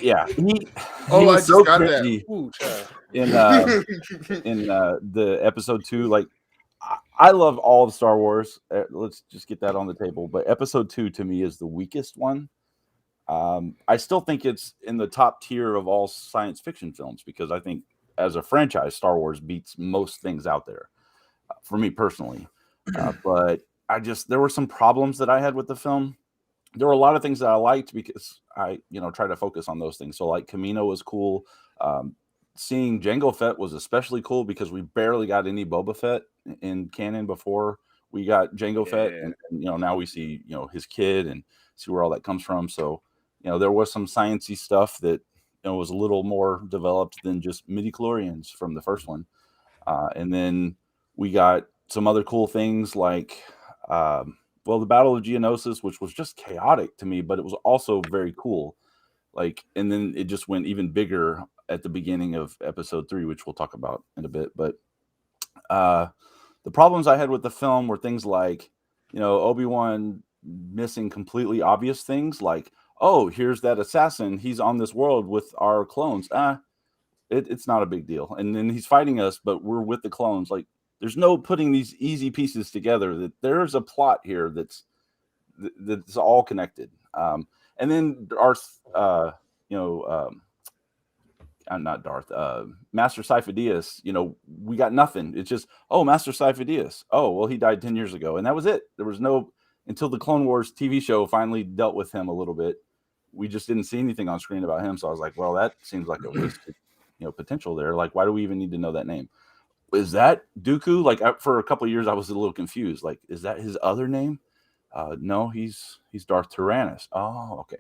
Yeah, he I was just so got cringy that. Ooh, in the episode 2. Like I love all of Star Wars. Let's just get that on the table. But episode 2 to me is the weakest one. I still think it's in the top tier of all science fiction films, because I think as a franchise, Star Wars beats most things out there for me personally. But there were some problems that I had with the film. There were a lot of things that I liked because I, you know, try to focus on those things. So like Kamino was cool. Seeing Jango Fett was especially cool because we barely got any Boba Fett in canon before we got Jango Fett, Yeah. and now we see his kid and see where all that comes from. So there was some sciencey stuff that was a little more developed than just midi-chlorians from the first one. And then we got some other cool things like, the Battle of Geonosis, which was just chaotic to me, but it was also very cool. And then it just went even bigger at the beginning of episode 3, which we'll talk about in a bit. But the problems I had with the film were things like, Obi-Wan missing completely obvious things like, oh, here's that assassin. He's on this world with our clones. It's not a big deal. And then he's fighting us, but we're with the clones. Like, there's no putting these easy pieces together. That there's a plot here that's all connected. And then Darth, not Darth, Master Sifo-Dyas, we got nothing. It's just, oh, Master Sifo-Dyas. Oh, well, he died 10 years ago. And that was it. There was no, until the Clone Wars TV show finally dealt with him a little bit. We just didn't see anything on screen about him. So I was like, well, that seems like a wasted, potential there. Like, why do we even need to know that name? Is that Dooku? Like, for a couple of years, I was a little confused. Like, is that his other name? No, he's Darth Tyrannus. Oh, okay.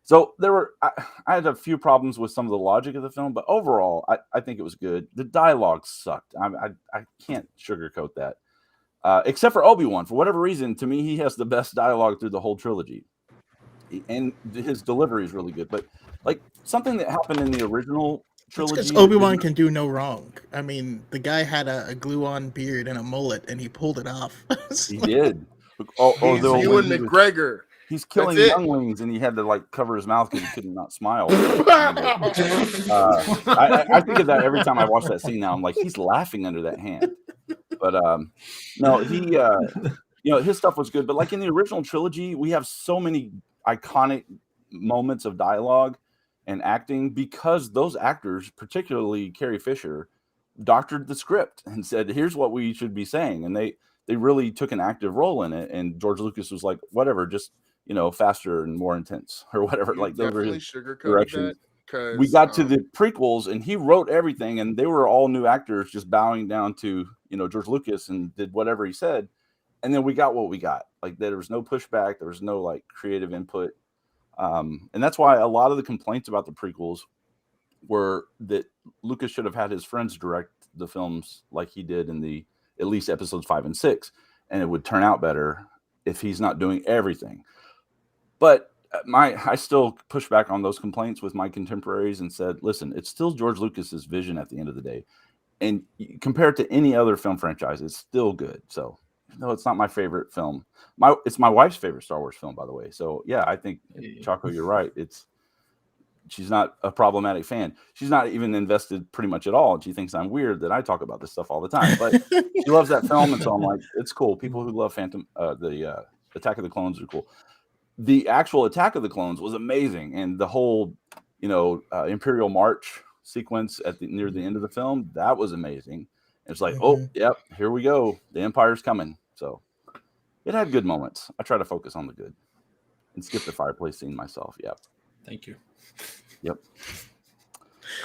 So I had a few problems with some of the logic of the film, but overall, I think it was good. The dialogue sucked. I can't sugarcoat that. Except for Obi-Wan. For whatever reason, to me, he has the best dialogue through the whole trilogy. And his delivery is really good. But, like, something that happened in the original trilogy... It's because Obi-Wan can do no wrong. I mean, the guy had a glue-on beard and a mullet, and he pulled it off. He did. He's Ewan McGregor. He's killing younglings, and he had to like cover his mouth because he couldn't not smile. I think of that every time I watch that scene. Now I'm like, he's laughing under that hand. But no, he, his stuff was good. But like in the original trilogy, we have so many iconic moments of dialogue and acting because those actors, particularly Carrie Fisher, doctored the script and said, "Here's what we should be saying," and they really took an active role in it. And George Lucas was like, "Whatever, just." Faster and more intense or whatever. You like those were his directions. We got to the prequels and he wrote everything and they were all new actors just bowing down to, George Lucas and did whatever he said. And then we got what we got. Like there was no pushback. There was no like creative input. And that's why a lot of the complaints about the prequels were that Lucas should have had his friends direct the films like he did in at least episodes 5 and 6. And it would turn out better if he's not doing everything. But I still push back on those complaints with my contemporaries and said, listen, it's still George Lucas's vision at the end of the day. And compared to any other film franchise, it's still good. So, no, it's not my favorite film. It's my wife's favorite Star Wars film, by the way. So, yeah, I think, Chaco, you're right. She's not a problematic fan. She's not even invested pretty much at all. And she thinks I'm weird that I talk about this stuff all the time. But she loves that film. And so I'm like, it's cool. People who love the Attack of the Clones are cool. The actual Attack of the Clones was amazing, and the whole, Imperial March sequence near the end of the film, that was amazing. It's like, oh, yep, here we go. The Empire's coming. So it had good moments. I try to focus on the good and skip the fireplace scene myself. Yep. Thank you. Yep.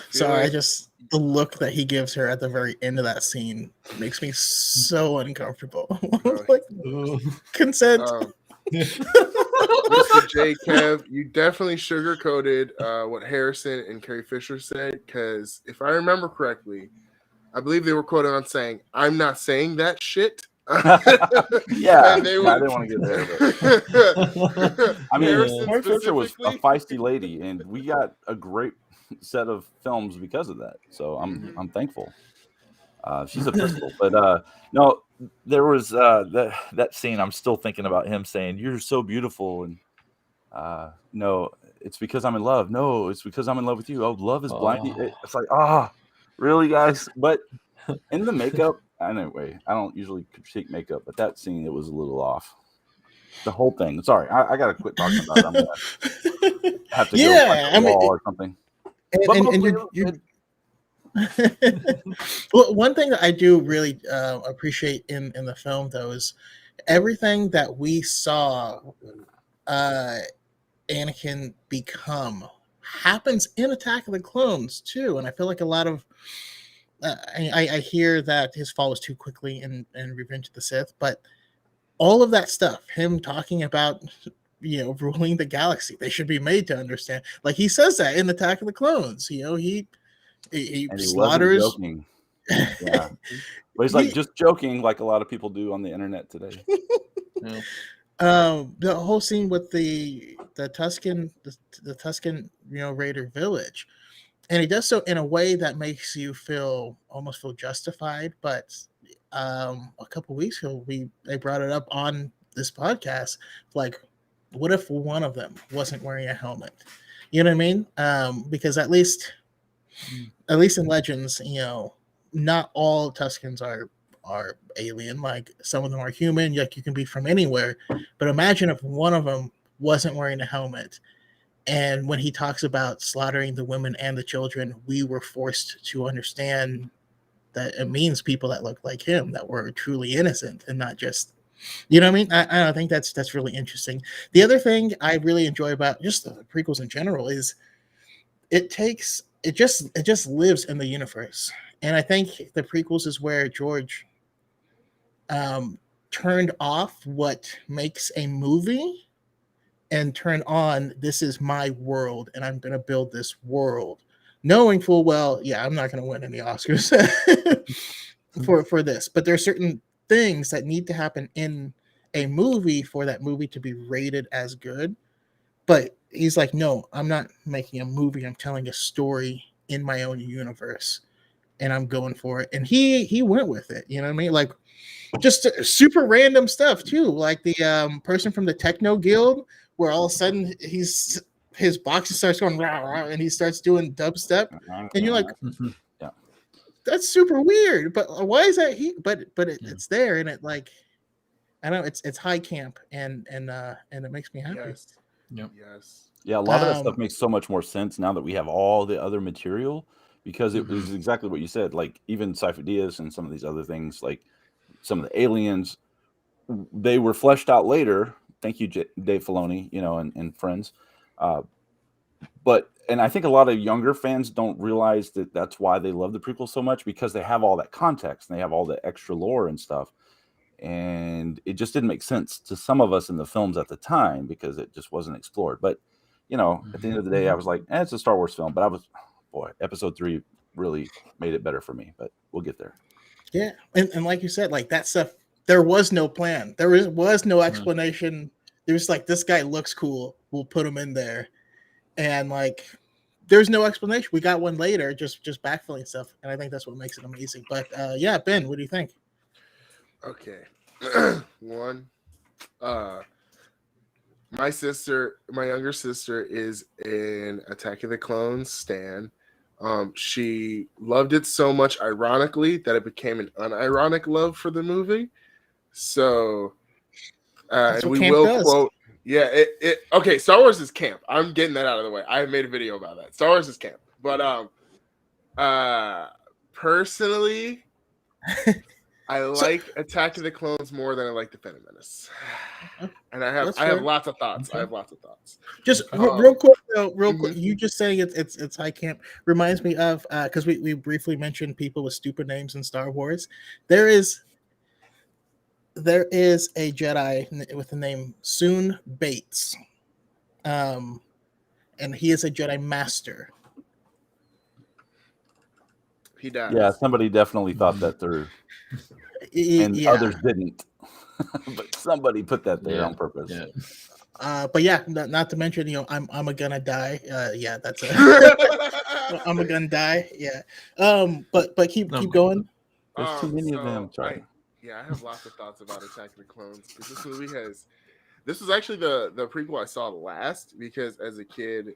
Sorry, the look that he gives her at the very end of that scene makes me so uncomfortable. Like, consent. Mr. J. Kev, you definitely sugarcoated what Harrison and Carrie Fisher said, because if I remember correctly, I believe they were quoted on saying, "I'm not saying that shit." Yeah, I didn't want to get there. But... I mean, Carrie Fisher was a feisty lady, and we got a great set of films because of that. So I'm thankful. She's a pistol, but no. There was that scene. I'm still thinking about him saying, "You're so beautiful," and no, it's because I'm in love. No, it's because I'm in love with you. Oh, love is blind. It's like, really, guys? But in the makeup, anyway, I don't usually critique makeup, but that scene, it was a little off. The whole thing. Sorry, I gotta quit talking about it. I'm gonna have to go or something. And well, one thing that I do really appreciate in the film, though, is everything that we saw Anakin become happens in Attack of the Clones too. And I feel like a lot of I hear that his fall was too quickly in Revenge of the Sith, but all of that stuff, him talking about, ruling the galaxy, they should be made to understand. Like he says that in Attack of the Clones. He And he wasn't slaughters. joking. Yeah. But he's like He- just joking, like a lot of people do on the internet today. Yeah. The whole scene with the Tuscan the Tuscan Raider village, and he does so in a way that makes you almost feel justified. But a couple weeks ago, they brought it up on this podcast, like, what if one of them wasn't wearing a helmet? You know what I mean? Because at least in Legends, not all Tuscans are alien. Like some of them are human. Like you can be from anywhere. But imagine if one of them wasn't wearing a helmet. And when he talks about slaughtering the women and the children, we were forced to understand that it means people that look like him, that were truly innocent and not just, you know what I mean? I think that's really interesting. The other thing I really enjoy about just the prequels in general is it just lives in the universe. And I think the prequels is where George turned off what makes a movie and turn on, this is my world and I'm going to build this world, knowing full well, yeah, I'm not going to win any Oscars for this, but there are certain things that need to happen in a movie for that movie to be rated as good. But he's like, no, I'm not making a movie, I'm telling a story in my own universe and I'm going for it. And he went with it, you know what I mean? Like just super random stuff too, like the person from the Techno Guild, where all of a sudden his box starts going rah, rah, and he starts doing dubstep, and you're like, yeah, that's super weird. But why is that? It's there, and it like, I don't know, it's high camp, and it makes me happy. Yes. Yep. Yes. yeah. A lot of that stuff makes so much more sense now that we have all the other material, because it was exactly what you said. Like even Cypher Diaz and some of these other things, like some of the aliens, they were fleshed out later. Thank you, Dave Filoni, and friends. And I think a lot of younger fans don't realize that that's why they love the prequel so much, because they have all that context and they have all the extra lore and stuff. And it just didn't make sense to some of us in the films at the time because it just wasn't explored. But, at the end of the day, I was like, it's a Star Wars film. But Episode 3 really made it better for me. But we'll get there. Yeah. And like you said, like that stuff, there was no plan. There was no explanation. There was like, this guy looks cool, we'll put him in there. And like, there's no explanation. We got one later, just backfilling stuff. And I think that's what makes it amazing. But yeah, Ben, what do you think? Okay. One, my younger sister is an Attack of the Clones stan. She loved it so much, ironically, that it became an unironic love for the movie. So, and we will quote, yeah, okay, Star Wars is camp. I'm getting that out of the way. I made a video about that. Star Wars is camp. But personally, I like Attack of the Clones more than I like the Phantom Menace. And I have lots of thoughts. Okay. I have lots of thoughts. Just real quick though, quick, you just saying it's high camp reminds me of because we briefly mentioned people with stupid names in Star Wars. There is a Jedi with the name Soon Bates, and he is a Jedi Master. He does. Yeah, somebody definitely thought that through, and others didn't. But somebody put that there on purpose. Yeah. But yeah, not to mention, I'm a gonna die. Yeah, that's a I'm a gonna die. Yeah. But keep going. There's too many of them. Sorry. I have lots of thoughts about Attack of the Clones because this movie this was actually the prequel I saw last, because as a kid,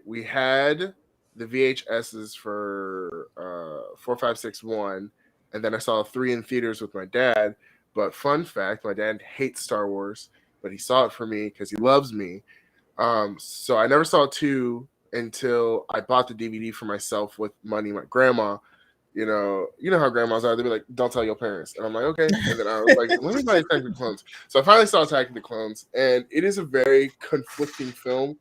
we had the VHSs for 4, 5, 6, 1, and then I saw 3 in theaters with my dad. But fun fact, my dad hates Star Wars, but he saw it for me because he loves me. So I never saw 2 until I bought the DVD for myself with money my grandma. You know how grandmas are. They'd be like, don't tell your parents. And I'm like, okay. And then I was like, let me buy Attack of the Clones. So I finally saw Attack of the Clones, and it is a very conflicting film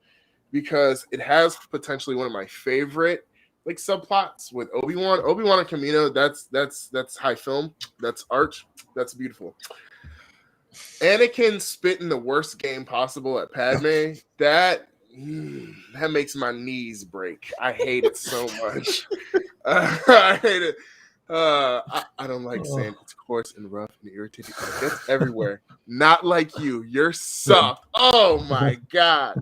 because it has potentially one of my favorite like subplots with Obi-Wan and Kamino. That's high film. That's art. That's beautiful. Anakin spitting the worst game possible at Padme. That makes my knees break. I hate it so much. I hate it. I don't like saying it's coarse and rough and irritating. That's everywhere. Not like you. You're soft. Oh my god.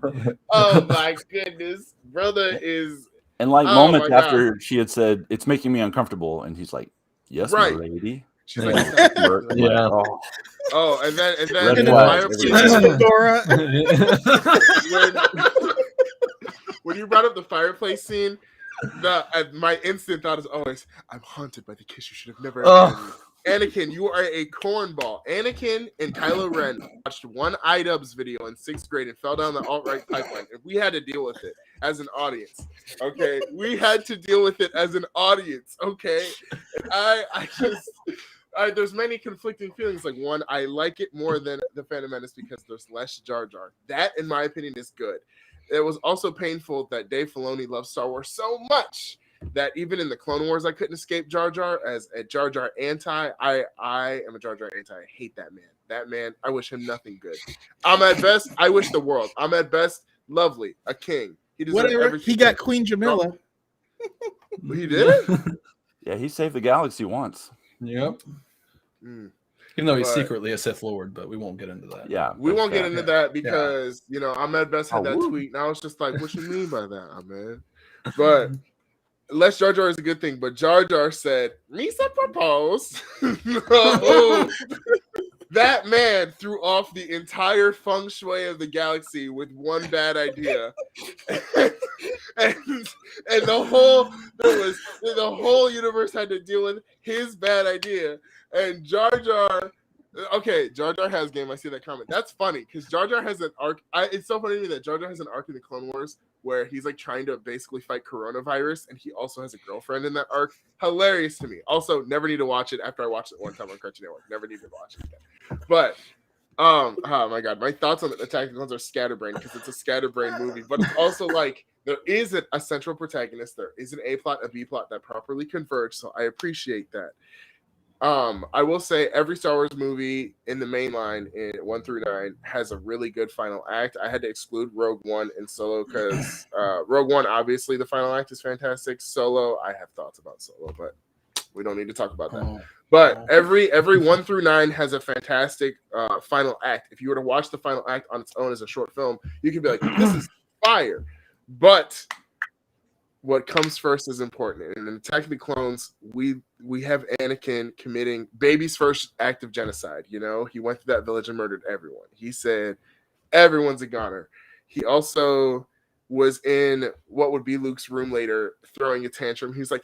Oh my goodness. Brother is. And like Oh moments my God. after she had said, "It's making me uncomfortable," and he's like, "Yes, Right. my lady." She's Yeah. like, Yeah. oh, and then Red in the flag fireplace. Dora. When you brought up the fireplace scene, my instant thought is always, I'm haunted by the kiss you should have never had. Anakin, you are a cornball. Anakin and Kylo Ren watched one iDubbbz video in 6th grade and fell down the alt-right pipeline, and we had to deal with it as an audience. Okay, we had to deal with it as an audience. Okay, there's many conflicting feelings. Like, one, I like it more than the Phantom Menace because there's less Jar Jar. That, in my opinion, is good. It was also painful that Dave Filoni loves Star Wars so much that even in the Clone Wars, I couldn't escape Jar Jar as a Jar Jar anti. I am a Jar Jar anti. I hate that man. That man, I wish him nothing good. I'm at best, I wish the world. I'm at best, lovely, a king. He deserves Whatever. everything. He got Queen Jamila. He did? Yeah, he saved the galaxy once. Yep. Mm. Even though he's But- secretly a Sith Lord, but we won't get into that. Yeah, We won't get into Yeah. that because, Ahmed Best had that woo. tweet, and I was just like, what you mean by that, Ahmed? But less Jar Jar is a good thing, but Jar Jar said, Misa proposed. That man threw off the entire feng shui of the galaxy with one bad idea. and the whole universe had to deal with his bad idea. And Jar Jar has game. I see that comment. That's funny because Jar Jar has an arc. It's so funny to me that Jar Jar has an arc in the Clone Wars where he's like trying to basically fight coronavirus, and he also has a girlfriend in that arc. Hilarious to me. Also, never need to watch it after I watched it one time on Cartoon Network. Never need to watch it again. But oh my god, my thoughts on Attack of the Clones are scatterbrained because it's a scatterbrained movie. But it's also like there is a central protagonist. There is an A plot, a B plot that properly converge. So I appreciate that. I will say every Star Wars movie in the main line in 1 through 9 has a really good final act. I had to exclude Rogue One and Solo because Rogue One, obviously, the final act is fantastic. Solo, I have thoughts about Solo, but we don't need to talk about that. But every 1 through 9 has a fantastic final act. If you were to watch the final act on its own as a short film, you could be like, this is fire. But what comes first is important. And in Attack of the Clones, we have Anakin committing baby's first act of genocide. He went through that village and murdered everyone. He said, everyone's a goner. He also was in what would be Luke's room later, throwing a tantrum. He's like,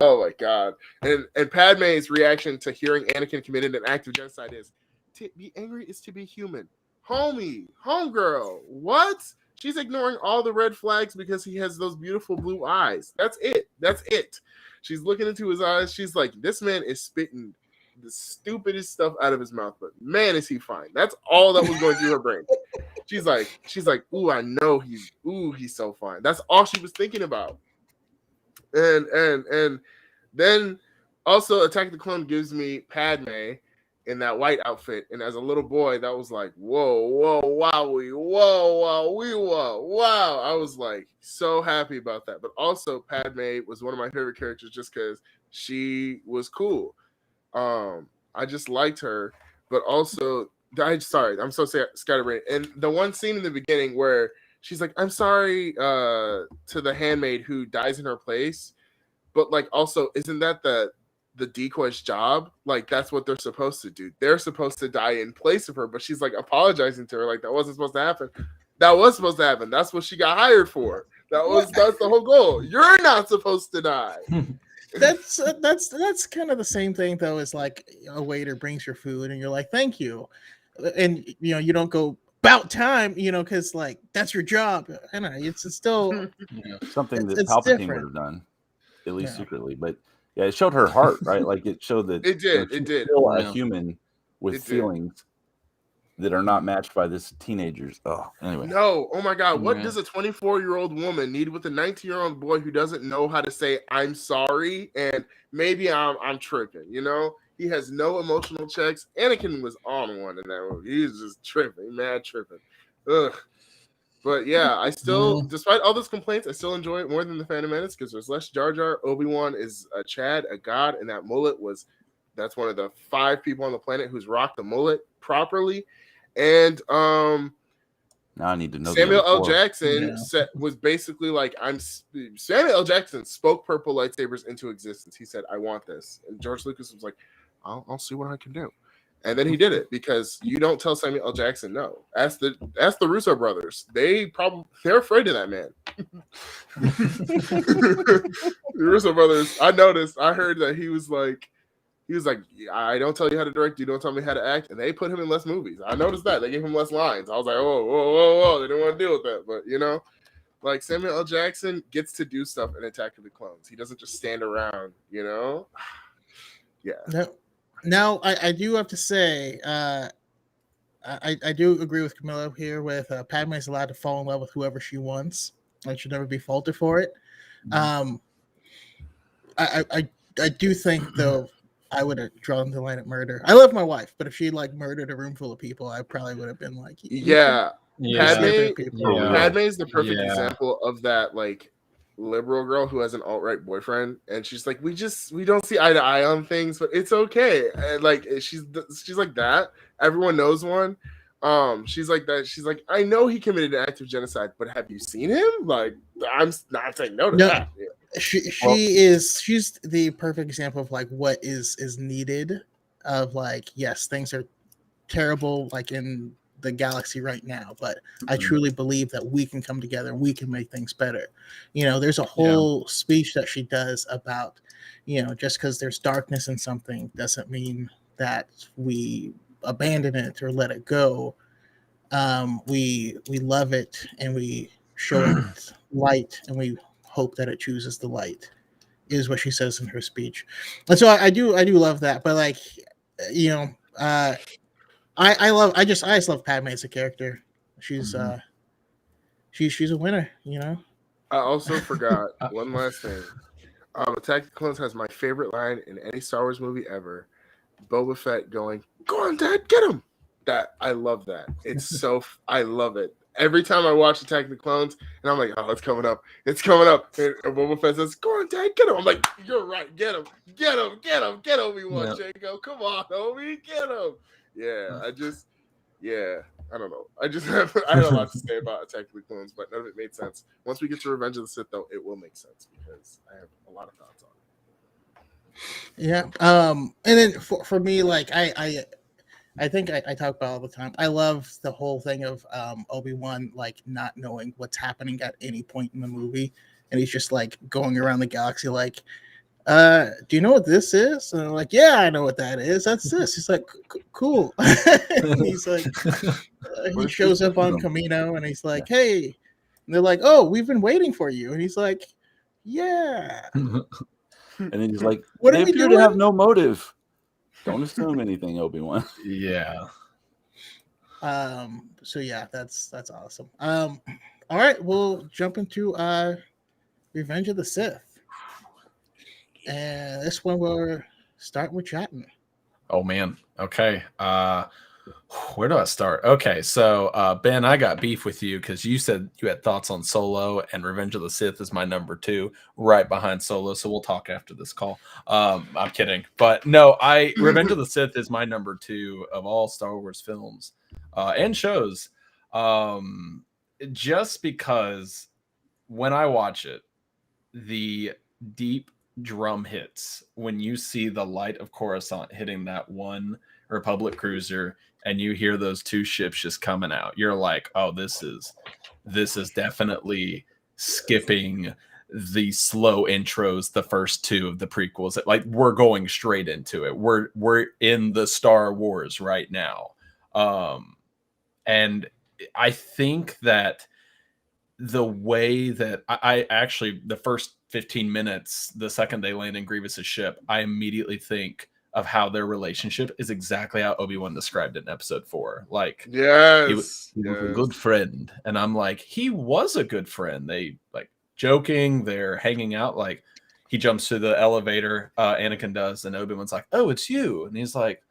oh my God. And Padme's reaction to hearing Anakin committed an act of genocide is, to be angry is to be human. Homegirl, what? She's ignoring all the red flags because he has those beautiful blue eyes. That's it. She's looking into his eyes. She's like, this man is spitting the stupidest stuff out of his mouth, but man, is he fine. That's all that was going through her brain. She's like, ooh, I know he's so fine. That's all she was thinking about. And then also Attack of the Clone gives me Padme in that white outfit, and as a little boy, that was like, whoa, wowie, wow. I was like so happy about that. But also, Padme was one of my favorite characters just because she was cool. I just liked her, but also, I'm so scatterbrained. And the one scene in the beginning where she's like, I'm sorry to the handmaid who dies in her place, but like also, isn't that the decoy's job? Like, that's what they're supposed to do. They're supposed to die in place of her, but she's like apologizing to her like that wasn't supposed to happen. That was supposed to happen. That's what she got hired for. That's the whole goal. You're not supposed to die. That's kind of the same thing though, as like a waiter brings your food and you're like, thank you. And you don't go about time, because like that's your job. I don't know, it's still something that it's Palpatine different. would have done, at least secretly. But yeah, it showed her heart, right? Like it showed that It did. she's still a human with It did. feelings. that are not matched by this teenagers. Oh, anyway. No, oh my God, what Yeah. does a 24-year-old woman need with a 19-year-old boy who doesn't know how to say I'm sorry and maybe I'm tripping? You know, he has no emotional checks. Anakin was on one in that movie. He was just tripping, mad tripping. Ugh. But yeah, I still, despite all those complaints, I still enjoy it more than the Phantom Menace because there's less Jar Jar. Obi-Wan is a Chad, a god, and that mullet that's one of the 5 people on the planet who's rocked the mullet properly. And Now I need to know. Samuel the L. other 4. Jackson was basically like, Samuel L. Jackson spoke purple lightsabers into existence. He said, I want this. And George Lucas was like, I'll see what I can do. And then he did it because you don't tell Samuel L. Jackson no. Ask the Russo brothers. They're afraid of that man. The Russo brothers, I heard that he was like, I don't tell you how to direct, you don't tell me how to act, and they put him in less movies. I noticed that. They gave him less lines. I was like, whoa. They didn't want to deal with that. But, you know, like Samuel L. Jackson gets to do stuff in Attack of the Clones. He doesn't just stand around, you know? Yeah. Now, I do have to say, I do agree with Camilla here with Padme is allowed to fall in love with whoever she wants and should never be faulted for it. I do think, though, I would have drawn the line at murder. I love my wife, but if she like murdered a room full of people, I probably would have been like, Padme is the perfect Yeah. example of that like liberal girl who has an alt-right boyfriend, and she's like, we don't see eye to eye on things, but it's okay. And like she's like that. Everyone knows one. She's like that. She's like, I know he committed an act of genocide, but have you seen him? Like, I'm not saying no to that. Yeah. She's the perfect example of like what is needed of like, yes, things are terrible like in the galaxy right now, but I truly believe that we can come together and we can make things better. You know, there's a whole speech that she does about, you know, just because there's darkness in something doesn't mean that we abandon it or let it go. We love it and we show it light and we hope that it chooses the light, is what she says in her speech. And so I do love that. But like, you know, I just love Padme as a character. She's she's a winner, you know. I also forgot one last thing. Attack of the Clones has my favorite line in any Star Wars movie ever. Boba Fett going, "Go on, Dad, get him." That I love that. It's so I love it. Every time I watch Attack of the Clones, and I'm like, oh, it's coming up. And Boba Fett says, "Go on, Dad, get him." I'm like, you're right, get him, get Obi-Wan, Jango. Come on, Obi, get him. Yeah, I don't know. I had a lot to say about Attack of the Clones, but none of it made sense. Once we get to Revenge of the Sith, though, it will make sense because I have a lot of thoughts on it. Yeah. And then for me, like I think I talk about all the time. I love the whole thing of Obi-Wan like not knowing what's happening at any point in the movie, and he's just like going around the galaxy like, do you know what this is? And I'm like, yeah, I know what that is. That's this. He's like, cool. And he's like, he shows up on Camino, and he's like, hey. And they're like, oh, we've been waiting for you. And he's like, yeah. And then he's like, What they are we appear doing? to have no motive. Don't assume anything, Obi-Wan. Yeah. So yeah, that's awesome. All right, we'll jump into Revenge of the Sith. And this one we're starting with chatting. Oh man. Okay. Where do I start? Okay, so Ben, I got beef with you because you said you had thoughts on Solo, and Revenge of the Sith is my number 2, right behind Solo. So we'll talk after this call. I'm kidding, but no, Revenge of the Sith is my number 2 of all Star Wars films and shows. Just because when I watch it, the deep drum hits when you see the light of Coruscant hitting that one Republic cruiser and you hear those 2 ships just coming out, you're like, oh, this is definitely skipping the slow intros, the first 2 of the prequels. Like, we're going straight into it. We're in the Star Wars right now. And I think that the way that I actually, the first 15 minutes, the second they land in Grievous's ship, I immediately think of how their relationship is exactly how Obi-Wan described it in episode 4. Like Yes, he was a good friend. And I'm like, he was a good friend. They like joking, they're hanging out. Like he jumps to the elevator, Anakin does, and Obi-Wan's like, oh, it's you. And he's like,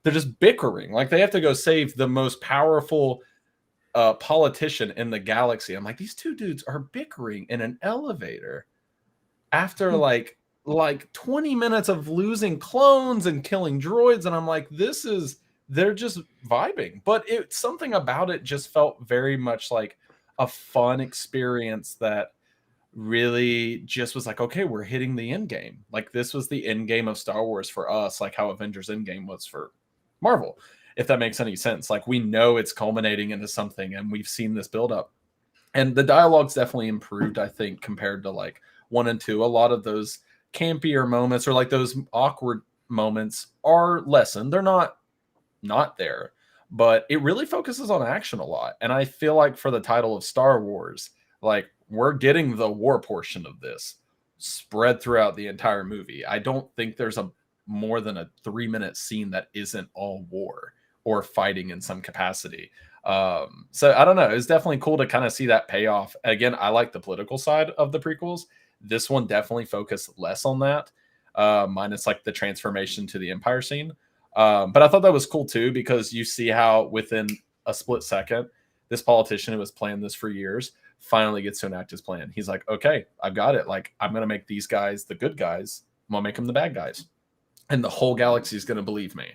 they're just bickering. Like they have to go save the most powerful politician in the galaxy. I'm like, these two dudes are bickering in an elevator after like 20 minutes of losing clones and killing droids. And I'm like, they're just vibing. But it's something about it just felt very much like a fun experience that really just was like, okay, we're hitting the end game. Like this was the end game of Star Wars for us, like how Avengers Endgame was for Marvel, if that makes any sense. Like we know it's culminating into something and we've seen this build up. And the dialogue's definitely improved, I think, compared to like 1 and 2. A lot of those campier moments or like those awkward moments are lessened. They're not there, but it really focuses on action a lot. And I feel like for the title of Star Wars, like we're getting the war portion of this spread throughout the entire movie. I don't think there's a more than a 3-minute scene that isn't all war or fighting in some capacity. So I don't know. It's definitely cool to kind of see that payoff. Again, I like the political side of the prequels. This one definitely focused less on that, minus like the transformation to the Empire scene. But I thought that was cool too, because you see how within a split second, this politician who was planning this for years finally gets to enact his plan. He's like, okay, I've got it. Like, I'm going to make these guys the good guys. I'm going to make them the bad guys. And the whole galaxy is going to believe me.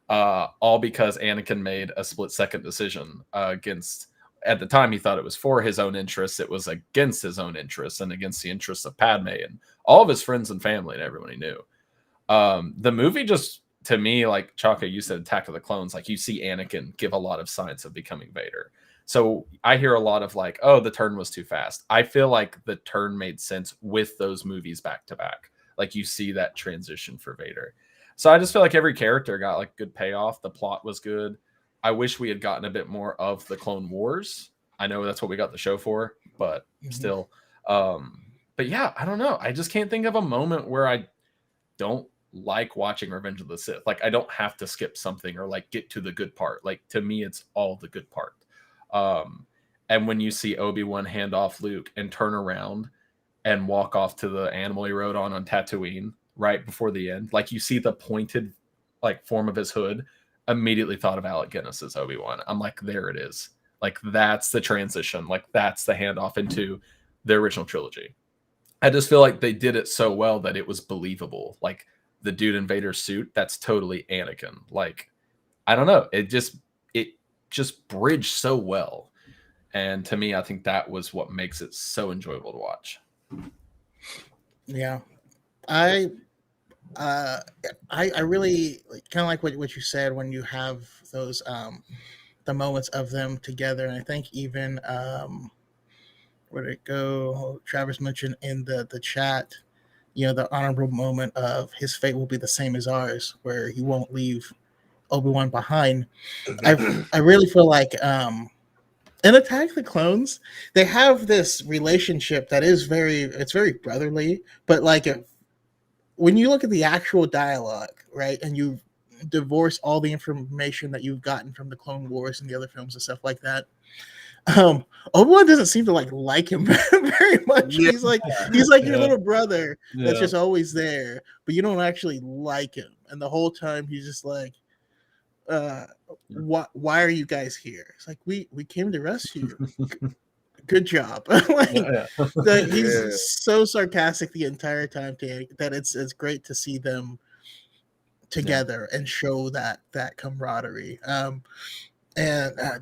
All because Anakin made a split second decision against, at the time he thought it was for his own interests. It was against his own interests and against the interests of Padme and all of his friends and family and everyone he knew. The movie just, to me, like Chaka, you said Attack of the Clones, like you see Anakin give a lot of signs of becoming Vader. So I hear a lot of like, oh, the turn was too fast. I feel like the turn made sense with those movies back to back. Like you see that transition for Vader. So I just feel like every character got like good payoff. The plot was good. I wish we had gotten a bit more of the Clone Wars. I know that's what we got the show for, but still. But yeah, I don't know. I just can't think of a moment where I don't like watching Revenge of the Sith. Like I don't have to skip something or like get to the good part. Like to me, it's all the good part. And when you see Obi-Wan hand off Luke and turn around and walk off to the animal he rode on Tatooine right before the end, like you see the pointed like form of his hood, immediately thought of Alec Guinness as Obi-Wan. I'm like, there it is. Like that's the transition. Like that's the handoff into the original trilogy. I just feel like they did it so well that it was believable. Like the dude in Vader's suit, that's totally Anakin. Like, I don't know. It just bridged so well. And to me, I think that was what makes it so enjoyable to watch. Yeah. I really kind of like what you said when you have those the moments of them together. And I think even where did it go? Travis mentioned in the chat, you know, the honorable moment of his fate will be the same as ours, where he won't leave Obi-Wan behind. I really feel like in Attack of the Clones, they have this relationship that is very brotherly, but like when you look at the actual dialogue, right, and you divorce all the information that you've gotten from the Clone Wars and the other films and stuff like that, Obi-Wan doesn't seem to like him very much. Yeah. He's like your little brother that's just always there, but you don't actually like him. And the whole time he's just like, why are you guys here? It's like we came to rescue you. Good job. He's so sarcastic the entire time that it's great to see them together and show that camaraderie. And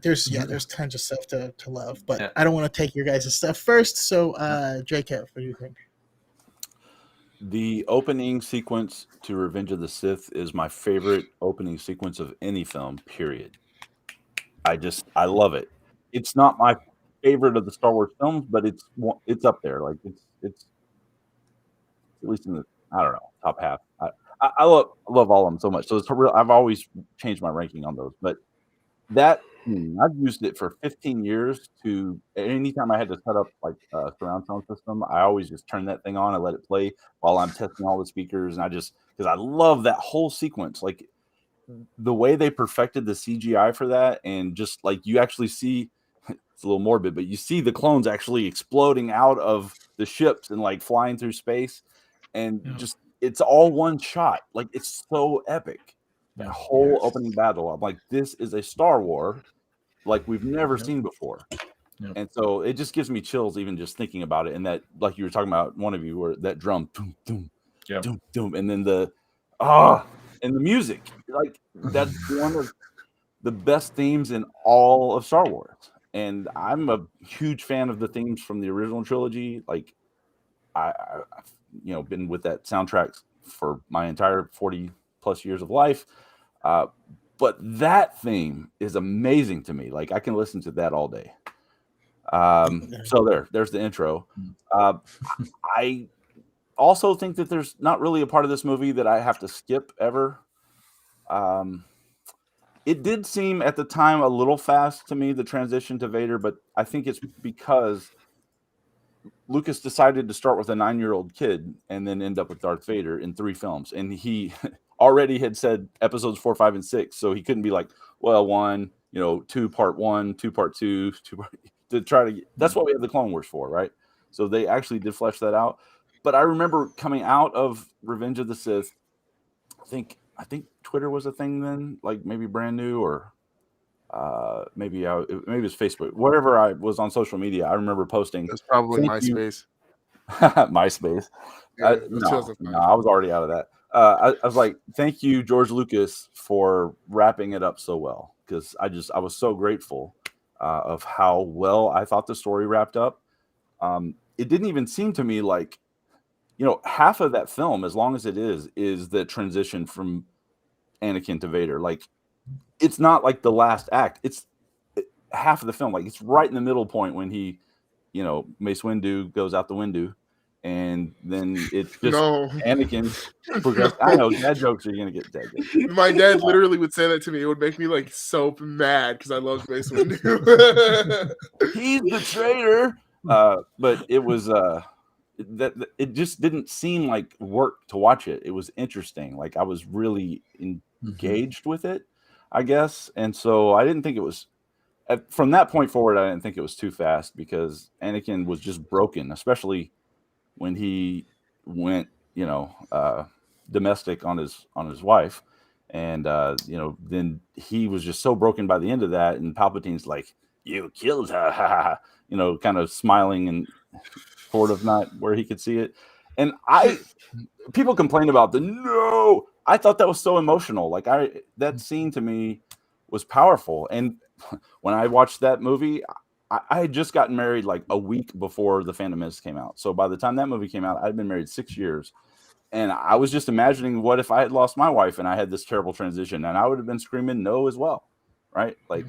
there's tons of stuff to love, but I don't want to take your guys' stuff first. So JK, what do you think? The opening sequence to Revenge of the Sith is my favorite opening sequence of any film, period. I love it. It's not my favorite of the Star Wars films, but it's up there. Like it's at least in the, I don't know, top half. I love all of them so much. So it's real. I've always changed my ranking on those, but that I've used it for 15 years to anytime I had to set up like a surround sound system, I always just turn that thing on and let it play while I'm testing all the speakers. And because I love that whole sequence, like the way they perfected the CGI for that. And just like you actually see, it's a little morbid, but you see the clones actually exploding out of the ships and like flying through space. And just, it's all one shot. Like it's so epic. That whole opening battle. I'm like, this is a Star Wars like we've never seen before. And so it just gives me chills even just thinking about it. And that, like you were talking about, one of you, where that drum, doom, doom, doom, doom, and then and the music, like that's one of the best themes in all of Star Wars. And I'm a huge fan of the themes from the original trilogy. Like I've been with that soundtrack for my entire 40 plus years of life. But that theme is amazing to me. Like I can listen to that all day. So there's the intro. I also think that there's not really a part of this movie that I have to skip ever. It did seem at the time a little fast to me, the transition to Vader, but I think it's because Lucas decided to start with a 9-year-old kid and then end up with Darth Vader in 3 films. And he already had said episodes 4, 5, and 6. So he couldn't be like, well, 1, 2, part 1, 2, part 2, 2 to try to that's what we have the Clone Wars for, right? So they actually did flesh that out. But I remember coming out of Revenge of the Sith, I think Twitter was a thing then, like maybe brand new, or maybe it was Facebook. Wherever I was on social media, I remember posting. It's probably MySpace. MySpace. Yeah, no, I was already out of that. I was like, thank you, George Lucas, for wrapping it up so well, because I was so grateful of how well I thought the story wrapped up. It didn't even seem to me like, half of that film, as long as it is the transition from Anakin to Vader. Like, it's not like the last act. It's half of the film. Like, it's right in the middle point when he, Mace Windu goes out the window, and then it's just Anakin. I know dad jokes are gonna get dad jokes. My dad literally would say that to me. It would make me like so mad because I love Mace Windu. He's the traitor. But it was that it just didn't seem like work to watch it. It was interesting. Like I was really engaged with it, I guess. And so I didn't think it was from that point forward. I didn't think it was too fast because Anakin was just broken, especially when he went, domestic on his wife. And, then he was just so broken by the end of that. And Palpatine's like, you killed her, kind of smiling and sort of not where he could see it. And people complain about I thought that was so emotional. Like that scene to me was powerful. And when I watched that movie, I had just gotten married like a week before The Phantom Menace came out. So by the time that movie came out, I'd been married 6 years. And I was just imagining what if I had lost my wife and I had this terrible transition, and I would have been screaming no as well. Right. Like,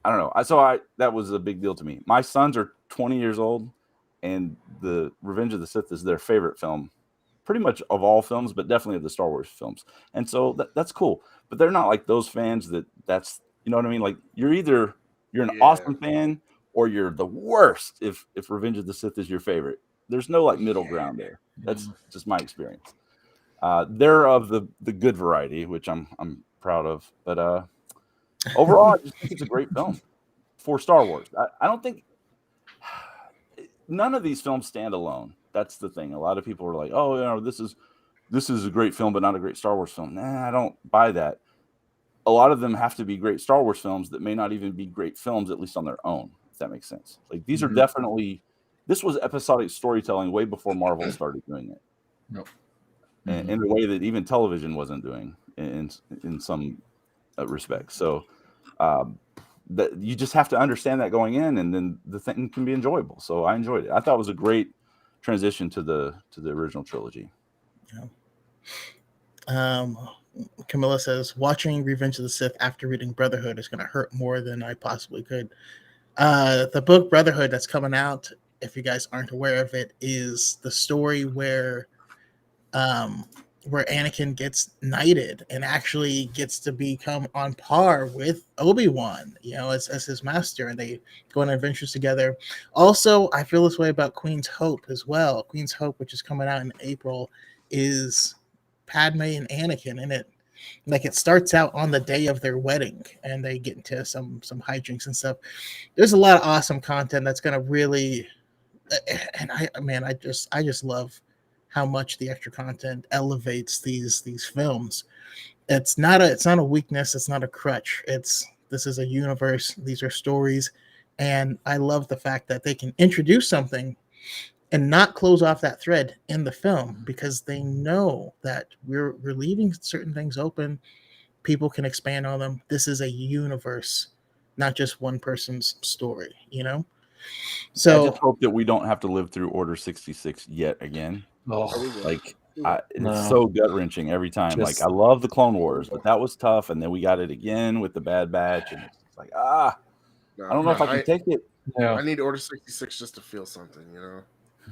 I don't know. That was a big deal to me. My sons are 20 years old, and the Revenge of the Sith is their favorite film, pretty much of all films, but definitely of the Star Wars films. And so that's cool. But they're not like those fans that's, you know what I mean? Like you're an awesome fan or you're the worst if Revenge of the Sith is your favorite. There's no like middle ground there. That's just my experience. They're of the good variety, which I'm proud of. But overall, I just think it's a great film for Star Wars. I don't think none of these films stand alone. That's the thing. A lot of people are like, oh, this is a great film, but not a great Star Wars film. Nah, I don't buy that. A lot of them have to be great Star Wars films that may not even be great films, at least on their own, if that makes sense. Like these are definitely, this was episodic storytelling way before Marvel started doing it. Nope. And in a way that even television wasn't doing in some respects. So that you just have to understand that going in, and then the thing can be enjoyable. So I enjoyed it. I thought it was a great transition to the original trilogy. Yeah. Camilla says, watching Revenge of the Sith after reading Brotherhood is going to hurt more than I possibly could. The book Brotherhood that's coming out, if you guys aren't aware of it, is the story where where Anakin gets knighted and actually gets to become on par with Obi-Wan, as his master, and they go on adventures together. Also, I feel this way about Queen's Hope as well. Queen's Hope, which is coming out in April, is Padme and Anakin in it. Like, it starts out on the day of their wedding, and they get into some hijinks and stuff. There's a lot of awesome content that's gonna really, and I just love how much the extra content elevates these films. It's not a weakness. It's not a crutch. This is a universe. These are stories, and I love the fact that they can introduce something and not close off that thread in the film, because they know that we're leaving certain things open. People can expand on them. This is a universe, not just one person's story. I So just hope that we don't have to live through Order 66 yet again. Oh, Like, No. it's so gut wrenching every time. Like, Just- I love the Clone Wars, but that was tough, and then we got it again with the Bad Batch, and it's like, I don't know if I can take it. yeah. I need Order 66 just to feel something,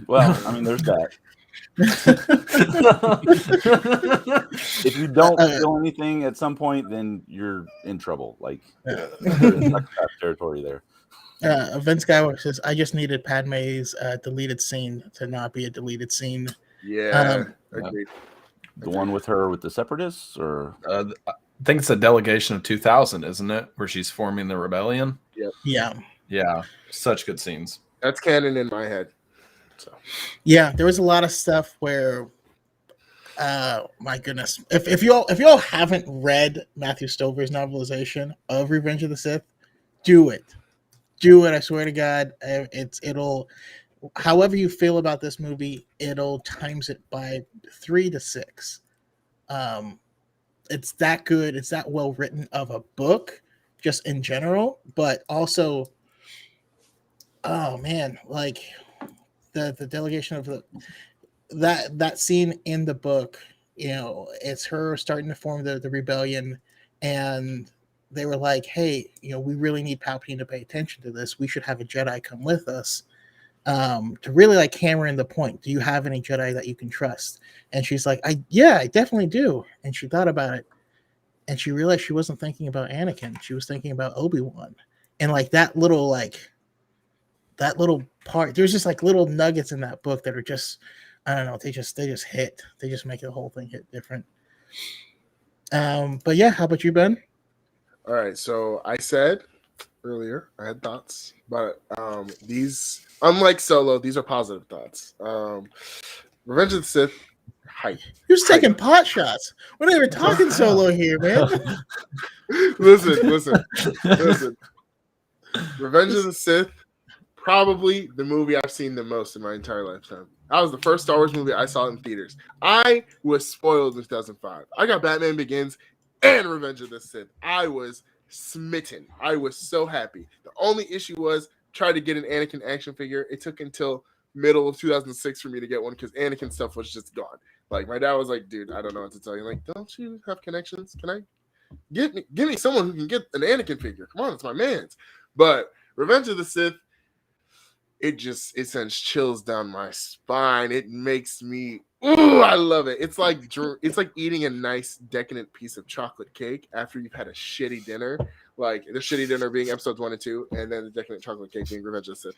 Well, I mean, there's that. If you don't feel anything at some point, then you're in trouble. Like, you're in psychopath territory there. Vince Skywalker says, "I just needed Padme's deleted scene to not be a deleted scene." Yeah, agreed. The one with her with the Separatists, or I think it's a delegation of 2000, isn't it? Where she's forming the rebellion. Yeah, Yeah, such good scenes. That's canon in my head. So yeah. There was a lot of stuff where, my goodness, if y'all haven't read Matthew Stover's novelization of Revenge of the Sith, do it. I swear to God, it'll. However you feel about this movie, it'll times it by 3 to 6. It's that good. It's that well written of a book, just in general, but also, oh man, like the delegation of that scene in the book. It's her starting to form the rebellion, and they were like, "Hey, we really need Palpatine to pay attention to this. We should have a Jedi come with us." To really like hammer in the point. Do you have any Jedi that you can trust? And she's like, I definitely do. And she thought about it, and she realized she wasn't thinking about Anakin. She was thinking about Obi-Wan. And like that little part, there's just like little nuggets in that book that are just, I don't know, they just hit. They just make the whole thing hit different. But yeah, how about you, Ben? all right, so I said earlier I had thoughts, but these, unlike Solo, these are positive thoughts. Revenge of the Sith, hype. Who's taking pot shots? We're not even talking Solo here, man. Listen. Revenge of the Sith, probably the movie I've seen the most in my entire lifetime. That was the first Star Wars movie I saw in theaters. I was spoiled in 2005. I got Batman Begins and Revenge of the Sith. I was smitten. I was so happy. The only issue was trying to get an Anakin action figure. It took until middle of 2006 for me to get one because Anakin stuff was just gone. Like, my dad was like, dude, I don't know what to tell you. Like, don't you have connections? Can I give me someone who can get an Anakin figure? Come on, it's my man's. But Revenge of the Sith, it sends chills down my spine. It makes me, ooh, I love it. It's like eating a nice decadent piece of chocolate cake after you've had a shitty dinner. Like the shitty dinner being episodes 1 and 2, and then the decadent chocolate cake being Revenge of the Sith.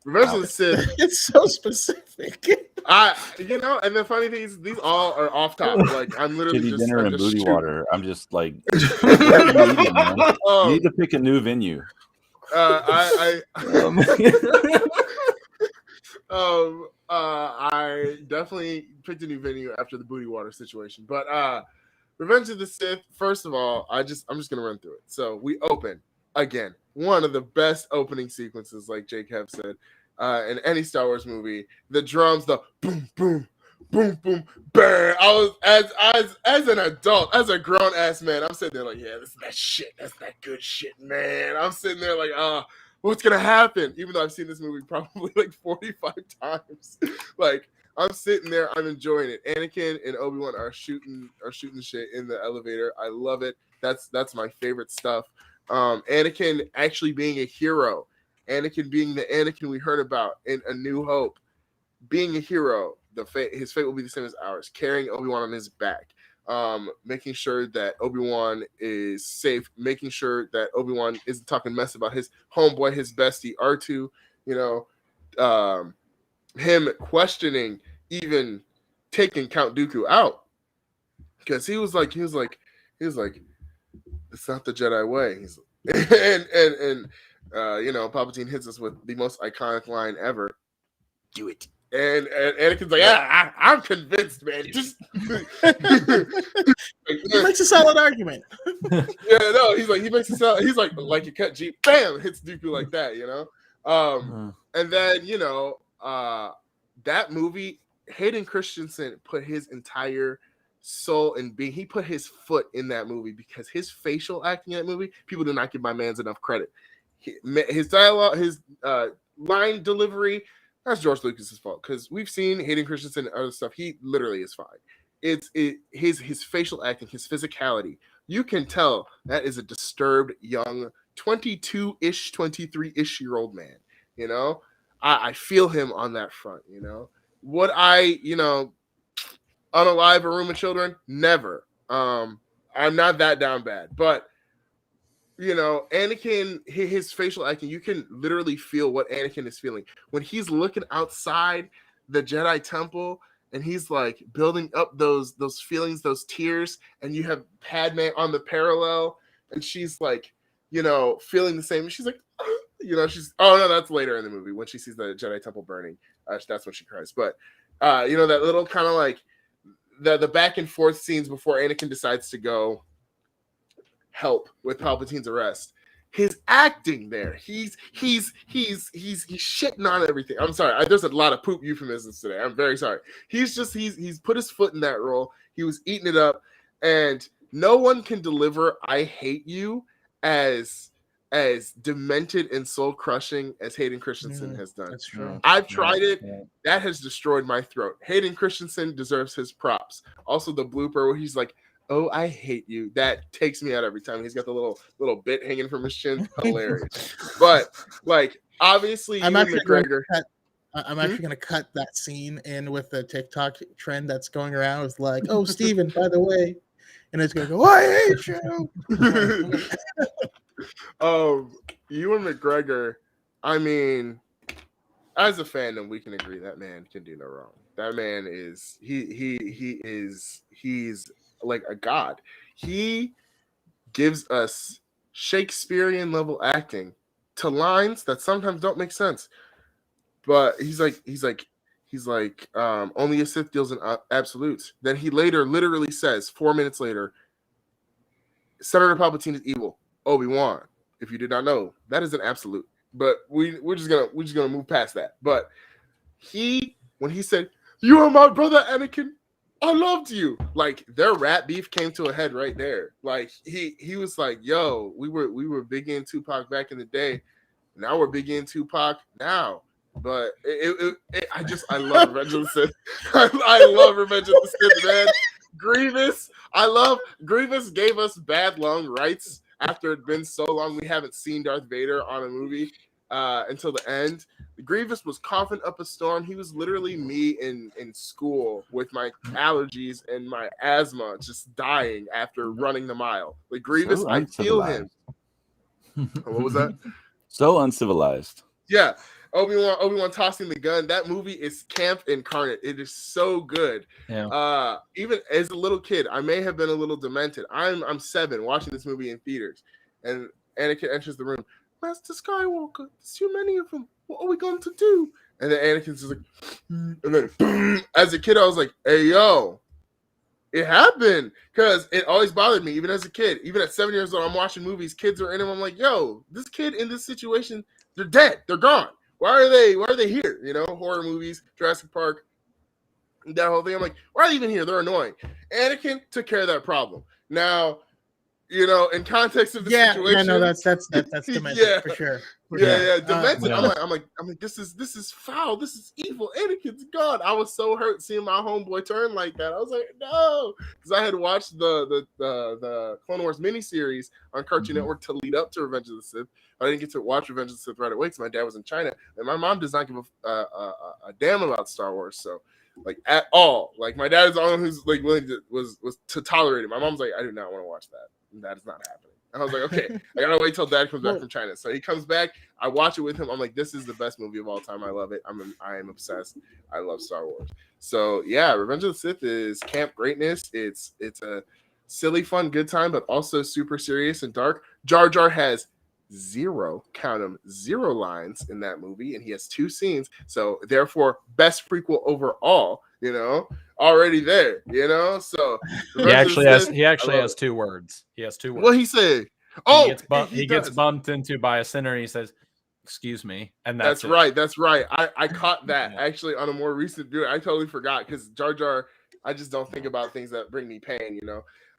Revenge of the Sith. It's so specific. And the funny thing is, these all are off top. Like, I'm literally shitty just dinner I'm and just booty shooting. water. I'm just like, what are you eating, man? You need to pick a new venue. I definitely picked a new venue after the booty water situation. But Revenge of the Sith, first of all, I'm just gonna run through it. So we open again, one of the best opening sequences, like Jake have said, in any Star Wars movie. The drums, the boom, boom, boom, boom, bang. I was as an adult, as a grown ass man, I'm sitting there like, yeah, this is that shit. That's that good shit, man. I'm sitting there like, what's gonna happen? Even though I've seen this movie probably like 45 times. Like, I'm sitting there, I'm enjoying it. Anakin and Obi-Wan are shooting shit in the elevator. I love it. That's my favorite stuff. Anakin actually being a hero. Anakin being the Anakin we heard about in A New Hope. Being a hero. his fate will be the same as ours, carrying Obi-Wan on his back, making sure that Obi-Wan is safe, making sure that Obi-Wan isn't talking mess about his homeboy, his bestie R2, him questioning even taking Count Dooku out, because he was like, it's not the Jedi way. He's and Palpatine hits us with the most iconic line ever. Do it. And Anakin's like, I'm convinced, man. Just he makes a solid argument. He's like, he makes it sound. He's like you cut Jeep, bam, hits Dooku like that, And then that movie, Hayden Christensen put his entire soul and being. He put his foot in that movie, because his facial acting in that movie, people do not give my man's enough credit. His dialogue, his line delivery. That's George Lucas's fault, because we've seen Hayden Christensen and other stuff. He literally is fine. His facial acting, his physicality. You can tell that is a disturbed young 22-ish, 23-ish year old man. I feel him on that front. Would I, unalive a room of children? Never. I'm not that down bad, but Anakin, his facial acting, you can literally feel what Anakin is feeling when he's looking outside the Jedi Temple and he's like building up those feelings, those tears, and you have Padme on the parallel and she's like, feeling the same. She's like, she's, oh no, that's later in the movie when she sees the Jedi Temple burning. That's when she cries. But that little kind of like the back and forth scenes before Anakin decides to go help with Palpatine's arrest. His acting there, he's shitting on everything. I'm sorry, there's a lot of poop euphemisms today. I'm very sorry. He's put his foot in that role. He was eating it up, and no one can deliver "I hate you" as demented and soul crushing as Hayden Christensen has done. That's true. I've tried it. That has destroyed my throat. Hayden Christensen deserves his props. Also, the blooper where he's like, "Oh, I hate you." That takes me out every time. He's got the little bit hanging from his chin. Hilarious. But obviously, I'm actually McGregor. going to cut that scene in with the TikTok trend that's going around. It's like, "Oh, Steven, by the way," and it's going to go, "I hate you." Ewan McGregor. I mean, as a fandom, we can agree that man can do no wrong. That man is he's like a god. He gives us Shakespearean level acting to lines that sometimes don't make sense. But he's like only a Sith deals in absolutes. Then he later literally says 4 minutes later, Senator Palpatine is evil. Obi-Wan, if you did not know, that is an absolute. But we're just gonna move past that. But when he said, "You are my brother, Anakin, I loved you," like their rap beef came to a head right there. Like he was like, "Yo, we were big in Tupac back in the day. Now we're big in Tupac now." But I love Revenge of the Sith. I love Revenge of the Sith, man. Grievous gave us bad long rights after it'd been so long we haven't seen Darth Vader on a movie until the end. Grievous was coughing up a storm. He was literally me in school with my allergies and my asthma just dying after running the mile. Like Grievous, I feel him. What was that? So uncivilized. Yeah. Obi-Wan tossing the gun. That movie is camp incarnate. It is so good. Yeah. Even as a little kid, I may have been a little demented. I'm 7 watching this movie in theaters, and Anakin enters the room. "Master Skywalker, there's too many of them. What are we going to do?" And then Anakin's just like, and then boom. As a kid, I was like, "Hey, yo, it happened." Because it always bothered me, even as a kid. Even at 7 years old, I'm watching movies. Kids are in them. I'm like, "Yo, this kid in this situation, they're dead. They're gone. Why are they here?" Horror movies, Jurassic Park, that whole thing. I'm like, why are they even here? They're annoying. Anakin took care of that problem. Now, in context of the situation. Yeah, no, that's demented for sure. Demented. I'm like, this is foul. This is evil. Anakin's gone. I was so hurt seeing my homeboy turn like that. I was like, no, because I had watched the Clone Wars miniseries on Cartoon Network to lead up to Revenge of the Sith. I didn't get to watch Revenge of the Sith right away because my dad was in China, and my mom does not give a damn about Star Wars. So like at all. Like my dad is the only one who's like willing to was to tolerate it. My mom's like, I do not want to watch that. That is not happening. And I was like, okay, I gotta wait till Dad comes back from China. So he comes back. I watch it with him. I'm like, this is the best movie of all time. I love it. I am obsessed. I love Star Wars. So yeah, Revenge of the Sith is camp greatness. It's a silly, fun, good time, but also super serious and dark. Jar Jar has zero lines in that movie, and he has 2 scenes. So therefore, best prequel overall. Already there. So he actually has 2 words. He has 2 words. What he say? Oh, he gets bumped into by a sinner, and he says, "Excuse me," and that's right. That's right. I caught that actually on a more recent view. I totally forgot because Jar Jar. I just don't think about things that bring me pain.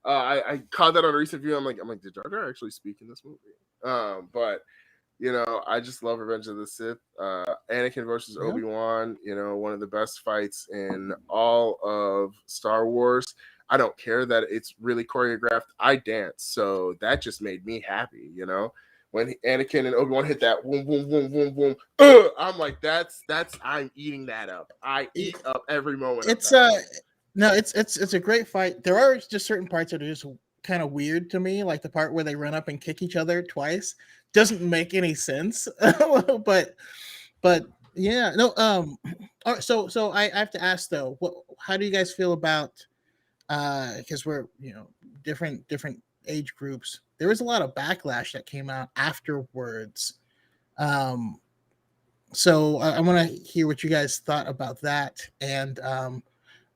I caught that on a recent view. I'm like, did Jar Jar actually speak in this movie? But I just love Revenge of the Sith. Anakin versus Obi-Wan, one of the best fights in all of Star Wars. I don't care that it's really choreographed. I dance, so that just made me happy, When Anakin and Obi-Wan hit that boom, boom, boom, boom, boom, I'm like, I'm eating that up. I eat up every moment. It's it's a great fight. There are just certain parts that are just kind of weird to me, like the part where they run up and kick each other twice. Doesn't make any sense. but yeah, no. All right, so I have to ask though, how do you guys feel about because we're different age groups. There was a lot of backlash that came out afterwards. So I want to hear what you guys thought about that, and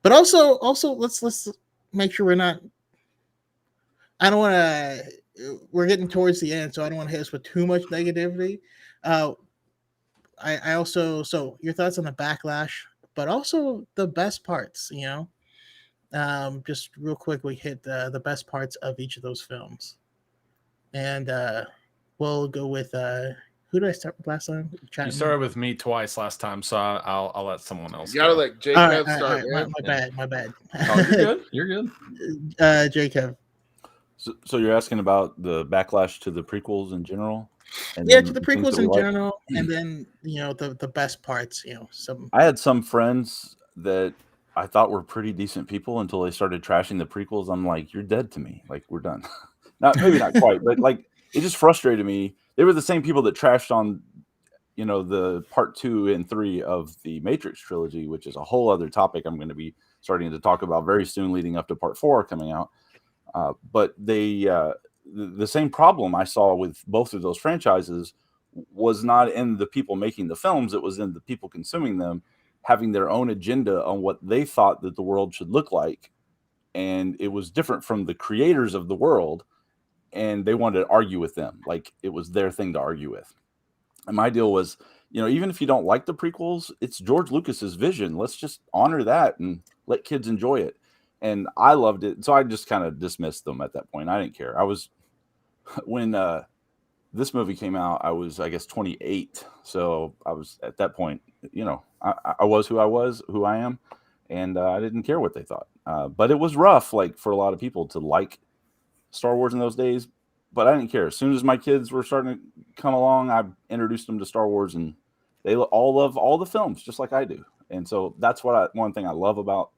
but also let's make sure we're not. I don't want to. We're getting towards the end, so I don't want to hit us with too much negativity. I also, so your thoughts on the backlash, but also the best parts. Just real quick, we hit the best parts of each of those films, and we'll go with who did I start with last time? You started with me twice last time, so I'll let someone else. You gotta let Jacob start. My bad. Oh, you're good. Jacob. So you're asking about the backlash to the prequels in general? Yeah, to the prequels in general, and then the best parts. I had some friends that I thought were pretty decent people until they started trashing the prequels. I'm like, you're dead to me. Like, we're done. Maybe not quite, but like it just frustrated me. They were the same people that trashed on, the part 2 and 3 of the Matrix trilogy, which is a whole other topic I'm going to be starting to talk about very soon, leading up to part 4 coming out. But the same problem I saw with both of those franchises was not in the people making the films. It was in the people consuming them, having their own agenda on what they thought that the world should look like. And it was different from the creators of the world. And they wanted to argue with them. Like it was their thing to argue with. And my deal was, even if you don't like the prequels, it's George Lucas's vision. Let's just honor that and let kids enjoy it. And I loved it. So I just kind of dismissed them at that point. I didn't care. When this movie came out, I was, I guess, 28. So I was at that point, I was who I am. And I didn't care what they thought. But it was rough, like for a lot of people to like Star Wars in those days. But I didn't care. As soon as my kids were starting to come along, I introduced them to Star Wars, and they all love all the films just like I do. And so that's one thing I love about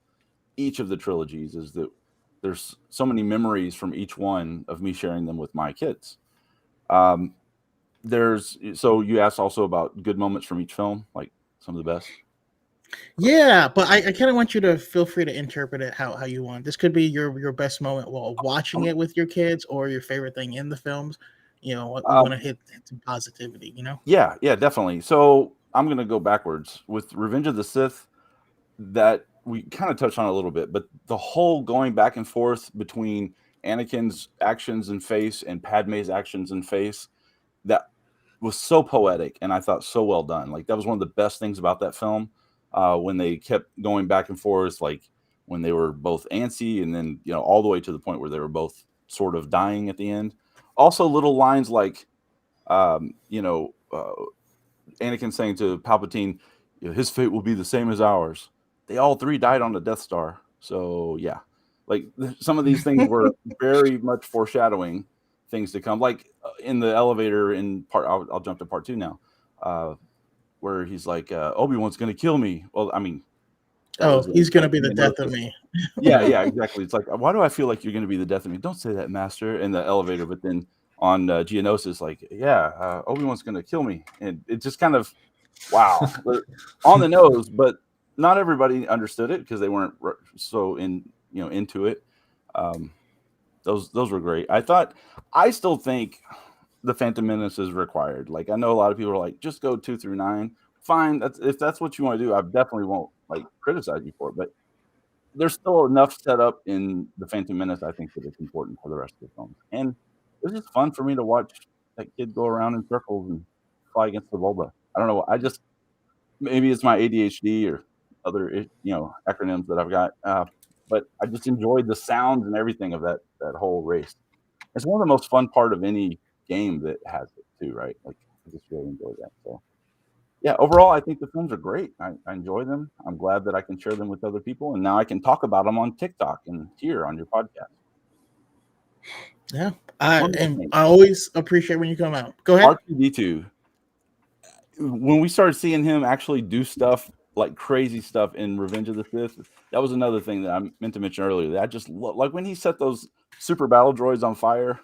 each of the trilogies is that there's so many memories from each one of me sharing them with my kids. So you asked also about good moments from each film, like some of the best. Yeah, but I kind of want you to feel free to interpret it how you want. This could be your best moment while watching it with your kids, or your favorite thing in the films. We want to hit some positivity. Yeah, definitely. So I'm going to go backwards with Revenge of the Sith. That we kind of touched on a little bit, but the whole going back and forth between Anakin's actions and face and Padme's actions and face, that was so poetic, and I thought so well done. Like that was one of the best things about that film. When they kept going back and forth, like when they were both antsy, and then all the way to the point where they were both sort of dying at the end. Also, little lines like, Anakin saying to Palpatine, his fate will be the same as ours. They all 3 died on the Death Star, so yeah, like some of these things were very much foreshadowing things to come. Like in the elevator in part, I'll jump to part 2 now. Where he's like, Obi-Wan's going to kill me. Well, I mean, Oh, he's gonna like be the death of Geonosis. me. Yeah, exactly. It's like, why do I feel like you're going to be the death of me? Don't say that, Master, in the elevator. But then on Geonosis, like, yeah, Obi-Wan's going to kill me, and it just kind of, wow, on the nose. But not everybody understood it because they weren't so into it. Those were great. I still think the Phantom Menace is required. Like, I know a lot of people are like, just go 2 through 9. Fine, if that's what you want to do, I definitely won't like criticize you for it. But there's still enough set up in the Phantom Menace, I think, that it's important for the rest of the films. And it was just fun for me to watch that kid go around in circles and fly against the Volba. I don't know. Maybe it's my ADHD or other, acronyms that I've got. But I just enjoyed the sounds and everything of that whole race. It's one of the most fun part of any game that has it too, right? Like, I just really enjoy that. So yeah, overall, I think the films are great. I enjoy them. I'm glad that I can share them with other people, and now I can talk about them on TikTok and here on your podcast. Yeah, I always appreciate when you come out. Go ahead. R2D2. When we started seeing him actually do stuff like crazy stuff in Revenge of the Sith, that was another thing that I meant to mention earlier. That I just like when he set those super battle droids on fire.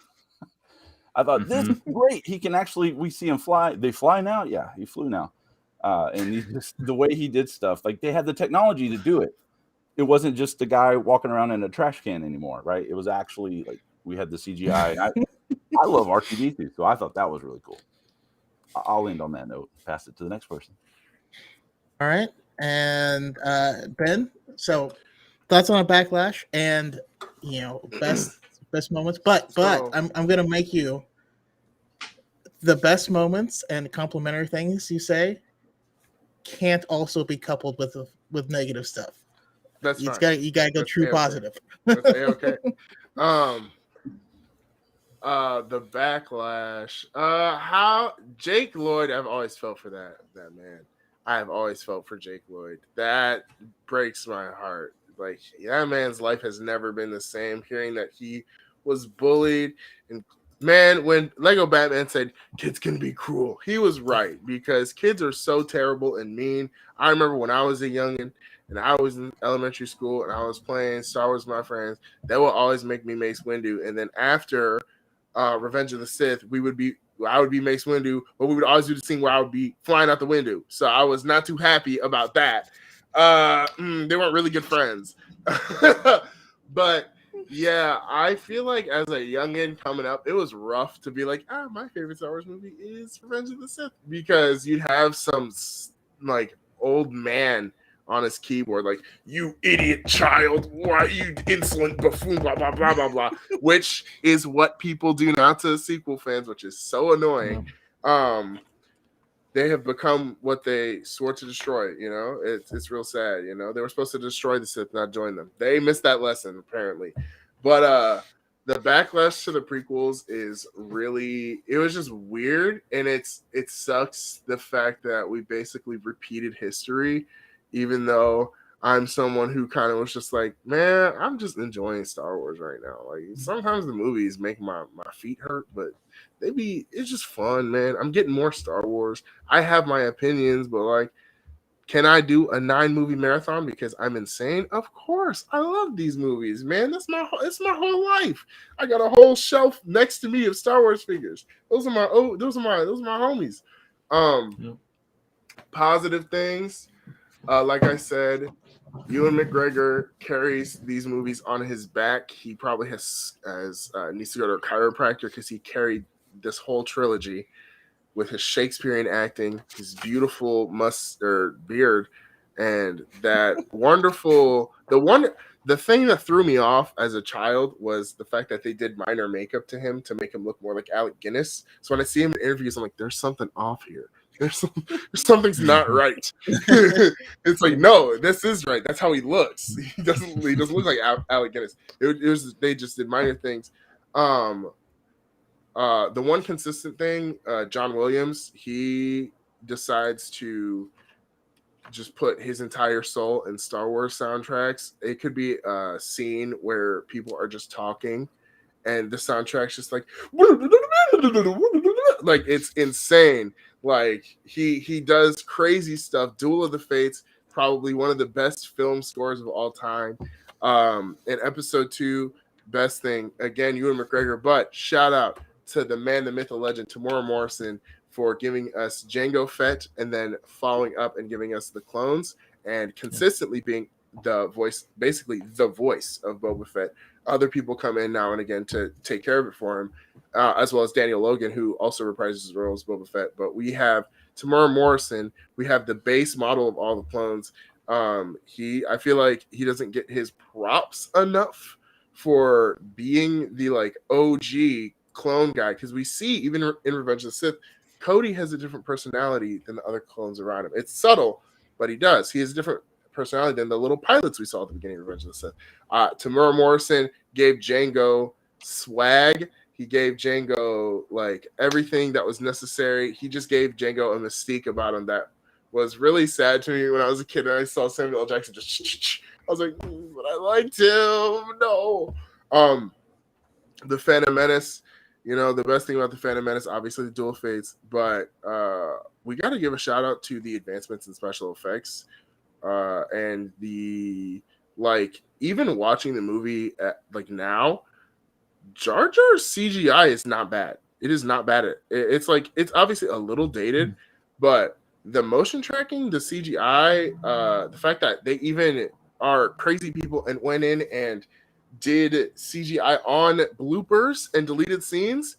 I thought this is great. He can actually. We see him fly. They fly now. Yeah, he flew now. And the way he did stuff, like they had the technology to do it. It wasn't just a guy walking around in a trash can anymore, right? It was actually like we had the CGI. I love R2D2, so I thought that was really cool. I'll end on that note. Pass it to the next person. All right, and Ben. So thoughts on a backlash and best moments, but I'm gonna make you the best moments and complimentary things you say can't also be coupled with negative stuff. That's fine. You gotta go That's true A-okay. positive. That's A-okay. The backlash. How Jake Lloyd, I've always felt for that man. I have always felt for Jake Lloyd. That breaks my heart. Like, that man's life has never been the same. Hearing that he was bullied, and man, when Lego Batman said kids can be cruel, he was right, because kids are so terrible and mean. I remember when I was a youngin' and I was in elementary school and I was playing Star Wars with my friends, they would always make me Mace Windu. And then after Revenge of the Sith, I would be Mace Windu, but we would always do the scene where I would be flying out the window. So I was not too happy about that. They weren't really good friends. But yeah, I feel like as a youngin' coming up, it was rough to be like, my favorite Star Wars movie is Revenge of the Sith, because you'd have some like old man on his keyboard, like, you idiot child, why you insolent buffoon, blah, blah, blah, blah, blah, which is what people do now to sequel fans, which is so annoying. They have become what they swore to destroy, it's real sad, they were supposed to destroy the Sith, not join them. They missed that lesson, apparently. But the backlash to the prequels is really, it was just weird, and it sucks the fact that we basically repeated history, even though I'm someone who kind of was just like, man, I'm just enjoying Star Wars right now. Like, sometimes the movies make my feet hurt, but it's just fun, man. I'm getting more Star Wars. I have my opinions, but like, can I do a 9-movie marathon because I'm insane? Of course. I love these movies, man. It's my whole life. I got a whole shelf next to me of Star Wars figures. Those are my homies. Positive things. Like I said, Ewan McGregor carries these movies on his back. He probably needs to go to a chiropractor because he carried this whole trilogy with his Shakespearean acting, his beautiful beard, and that wonderful the thing that threw me off as a child was the fact that they did minor makeup to him to make him look more like Alec Guinness. So when I see him in interviews, I'm like, there's something off here. Something's not right. It's like, no, this is right. That's how he looks. He doesn't look like Alec Guinness. They just did minor things. The one consistent thing, John Williams, he decides to just put his entire soul in Star Wars soundtracks. It could be a scene where people are just talking and the soundtrack's just like it's insane. Like, he does crazy stuff. Duel of the Fates, probably one of the best film scores of all time. In episode 2, best thing, again, Ewan McGregor, but shout out to the man, the myth, the legend, Tamora Morrison, for giving us Jango Fett and then following up and giving us the clones and consistently being the voice, basically the voice of Boba Fett. Other people come in now and again to take care of it for him, as well as Daniel Logan, who also reprises his role as Boba Fett. But we have Tamora Morrison. We have the base model of all the clones. I feel like he doesn't get his props enough for being the like OG clone guy, because we see even in Revenge of the Sith, Cody has a different personality than the other clones around him. It's subtle, but he does. He has a different personality than the little pilots we saw at the beginning of Revenge of the Sith. Tamora Morrison gave Jango swag. He gave Jango like everything that was necessary. He just gave Jango a mystique about him that was really sad to me when I was a kid and I saw Samuel L. Jackson just. I was like, but I liked him. No. The Phantom Menace. You know, the best thing about the Phantom Menace, obviously the dual fates, but we got to give a shout out to the advancements in special effects and the, like, even watching the movie at, like, now, Jar Jar's CGI is not bad. It is not bad. It's like, it's obviously a little dated, but the motion tracking, the CGI, the fact that they even are crazy people and went in and did CGI on bloopers and deleted scenes,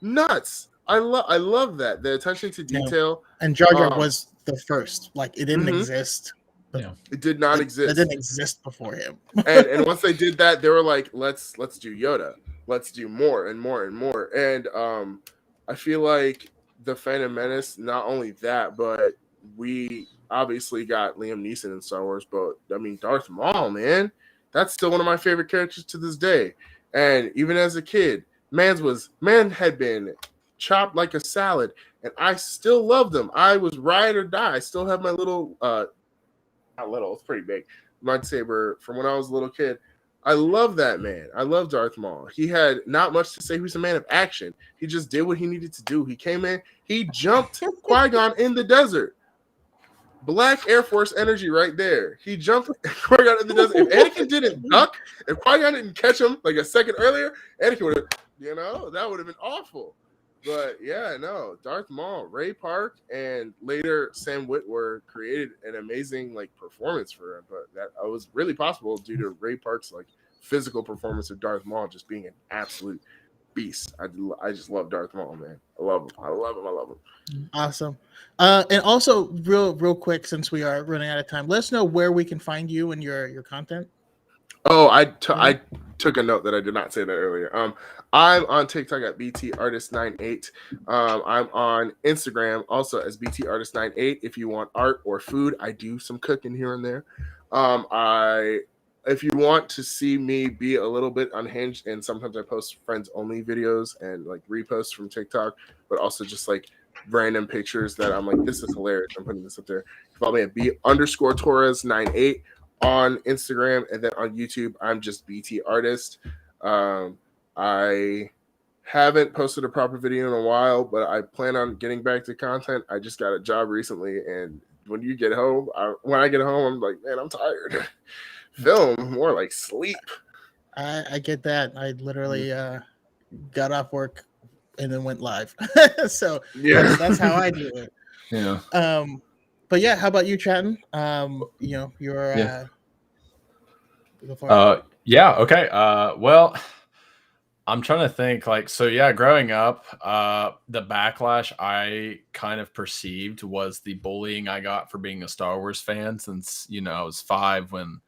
nuts. I love that, the attention to detail. And Jar Jar was the first. Like, it didn't exist. It did not exist. It didn't exist before him. and once they did that, they were like, let's do Yoda. Let's do more and more and more. And I feel like the Phantom Menace, not only that, but we obviously got Liam Neeson in Star Wars, but I mean, Darth Maul, man, that's still one of my favorite characters to this day. And even as a kid, man had been chopped like a salad, and I still loved him. I was ride or die. I still have my little, not little, it's pretty big, lightsaber from when I was a little kid. I love that man. I love Darth Maul. He had not much to say. He was a man of action. He just did what he needed to do. He came in, he jumped Qui-Gon in the desert. Black Air Force energy right there. He jumped Qui-Gon in the desert. If Anakin didn't duck, if Qui-Gon didn't catch him like a second earlier, Anakin would have, that would have been awful. But yeah, no, Darth Maul, Ray Park, and later Sam Witwer created an amazing like performance for him. But that was really possible due to Ray Park's like physical performance of Darth Maul just being an absolute beast. I just love Darth Maul, man. I love him. Awesome. And also, real quick, since we are running out of time, let us know where we can find you and your content. Oh, I took a note that I did not say that earlier. I'm on TikTok at BTArtist98. I'm on Instagram also as BTArtist98. If you want art or food, I do some cooking here and there. If you want to see me be a little bit unhinged, and sometimes I post friends only videos and like reposts from TikTok, but also just like random pictures that I'm like, this is hilarious, I'm putting this up there. Follow me at B_Torres98 on Instagram, and then on YouTube, I'm just BT Artist. I haven't posted a proper video in a while, but I plan on getting back to content. I just got a job recently, and when you get home, when I get home, I'm like, man, I'm tired. Film, more like sleep. I get that. I literally got off work and then went live. So yeah, that's how I do it. Yeah. But yeah, how about you, Chatton? You're yeah, okay. Well, I'm trying to think, like, so yeah, growing up, the backlash I kind of perceived was the bullying I got for being a Star Wars fan since, I was 5 when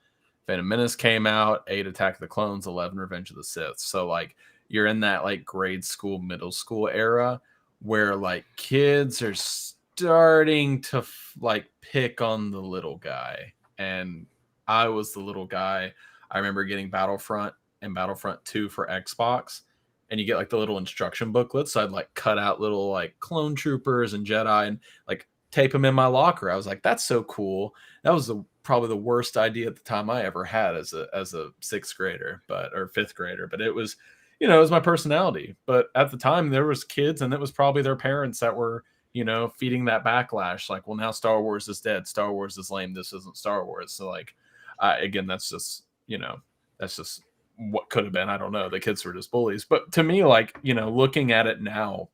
Phantom Menace came out, 8 Attack of the Clones, 11 Revenge of the Sith. So like you're in that like grade school, middle school era where like kids are starting to like pick on the little guy. And I was the little guy. I remember getting Battlefront and Battlefront 2 for Xbox, and you get like the little instruction booklets. So I'd like cut out little like clone troopers and Jedi and like tape them in my locker. I was like, that's so cool. That was probably the worst idea at the time I ever had as a 6th grader, or 5th grader. But it was, it was my personality. But at the time there was kids, and it was probably their parents that were, you know, feeding that backlash. Like, well, now Star Wars is dead. Star Wars is lame. This isn't Star Wars. So like, again, that's just, you know, that's just what could have been. I don't know. The kids were just bullies. But to me, like, you know, looking at it now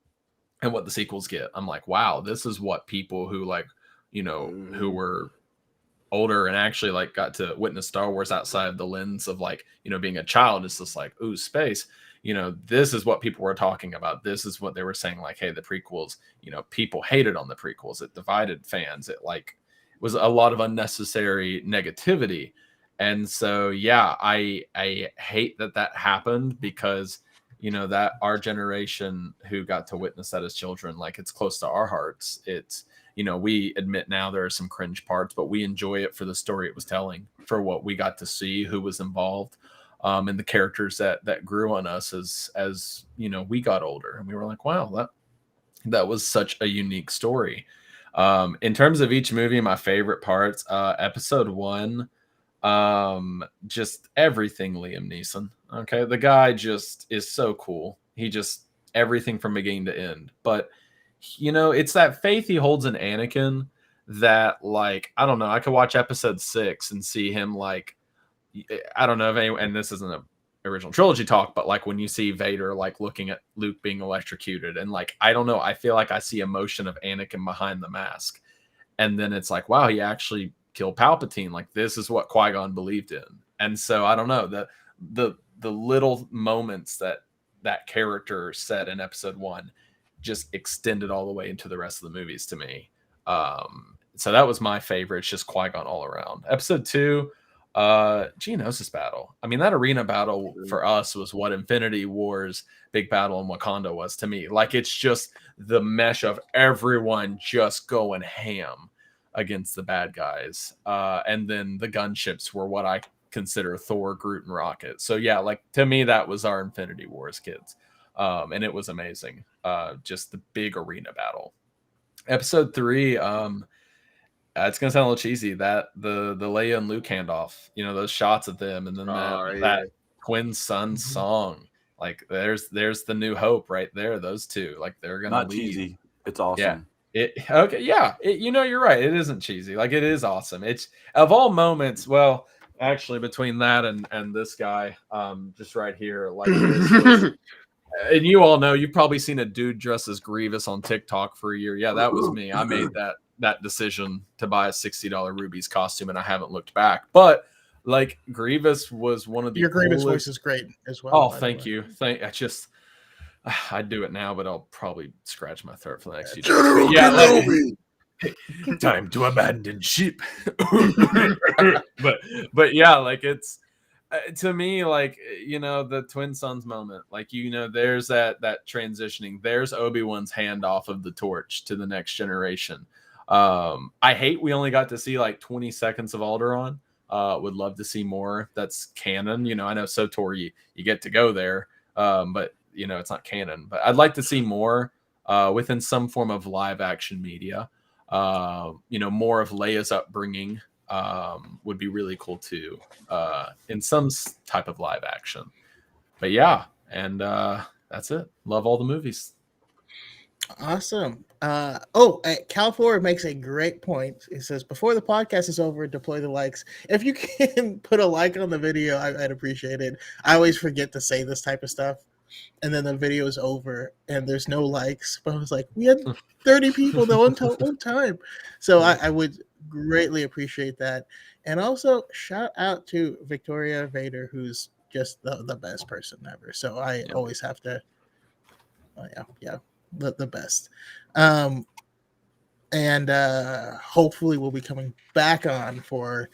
and what the sequels get, I'm like, wow, this is what people who like, you know, who were older and actually like got to witness Star Wars outside of the lens of like, you know, being a child. It's just like, ooh, space. You know, this is what people were talking about. This is what they were saying. Like, hey, the prequels, you know, people hated on the prequels. It divided fans. It like was a lot of unnecessary negativity. And so, yeah, I hate that happened because, you know, that our generation who got to witness that as children, like it's close to our hearts. It's, you know, we admit now there are some cringe parts, but we enjoy it for the story it was telling, for what we got to see, who was involved, and the characters that grew on us as you know, we got older, and we were like, wow, that was such a unique story. In terms of each movie, my favorite parts, episode 1, just everything Liam Neeson. Okay, the guy just is so cool. He just everything from beginning to end. But you know, it's that faith he holds in Anakin that, like, I don't know, I could watch episode 6 and see him like, I don't know if anyone, and this isn't a original trilogy talk, but like when you see Vader like looking at Luke being electrocuted, and like, I don't know, I feel like I see emotion of Anakin behind the mask, and then it's like, wow, he actually killed Palpatine. Like, this is what Qui-Gon believed in. And so I don't know, the little moments that character said in episode 1 just extended all the way into the rest of the movies to me. So that was my favorite. It's just Qui-Gon all around. Episode 2, Geonosis battle. I mean, that arena battle for us was what Infinity War's big battle in Wakanda was to me. Like, it's just the mesh of everyone just going ham against the bad guys. And then the gunships were what I consider Thor, Groot, and Rocket. So yeah, like to me, that was our Infinity Wars, kids. And it was amazing. Just the big arena battle. Episode 3, it's gonna sound a little cheesy, that the Leia and Luke handoff, you know, those shots of them, and then that twin son song. Like there's the New Hope right there. Those two, like they're gonna Not lead. cheesy. It's awesome. Yeah. Okay. Yeah. You know, you're right. It isn't cheesy. Like, it is awesome. It's of all moments. Well, actually, between that and this guy, just right here, like this was, and you all know, you've probably seen a dude dressed as Grievous on TikTok for a year. Yeah, that was me. I made that decision to buy a $60 Ruby's costume, and I haven't looked back. But like, Grievous was one of the your Grievous voice is great as well. Oh, thank you. I'd do it now, but I'll probably scratch my throat for the next few days. Yeah, like, time to abandon ship. but yeah, like, it's to me, like, you know, the twin sons moment, like, you know, there's that transitioning. There's Obi-Wan's handoff of the torch to the next generation. I hate we only got to see like 20 seconds of Alderaan. Would love to see more. That's canon. You know, I know SOTOR, you get to go there, but you know, it's not canon. But I'd like to see more within some form of live action media. You know, more of Leia's upbringing would be really cool too, in some type of live action. But yeah, and that's it. Love all the movies. Awesome. Cal Ford makes a great point. He says, before the podcast is over, deploy the likes. If you can put a like on the video, I'd appreciate it. I always forget to say this type of stuff, and then the video is over and there's no likes. But I was like, we had 30 people the one time. So I would greatly appreciate that. And also shout out to Victoria Vader, who's just the best person ever. So I always have to, the best. And hopefully we'll be coming back on for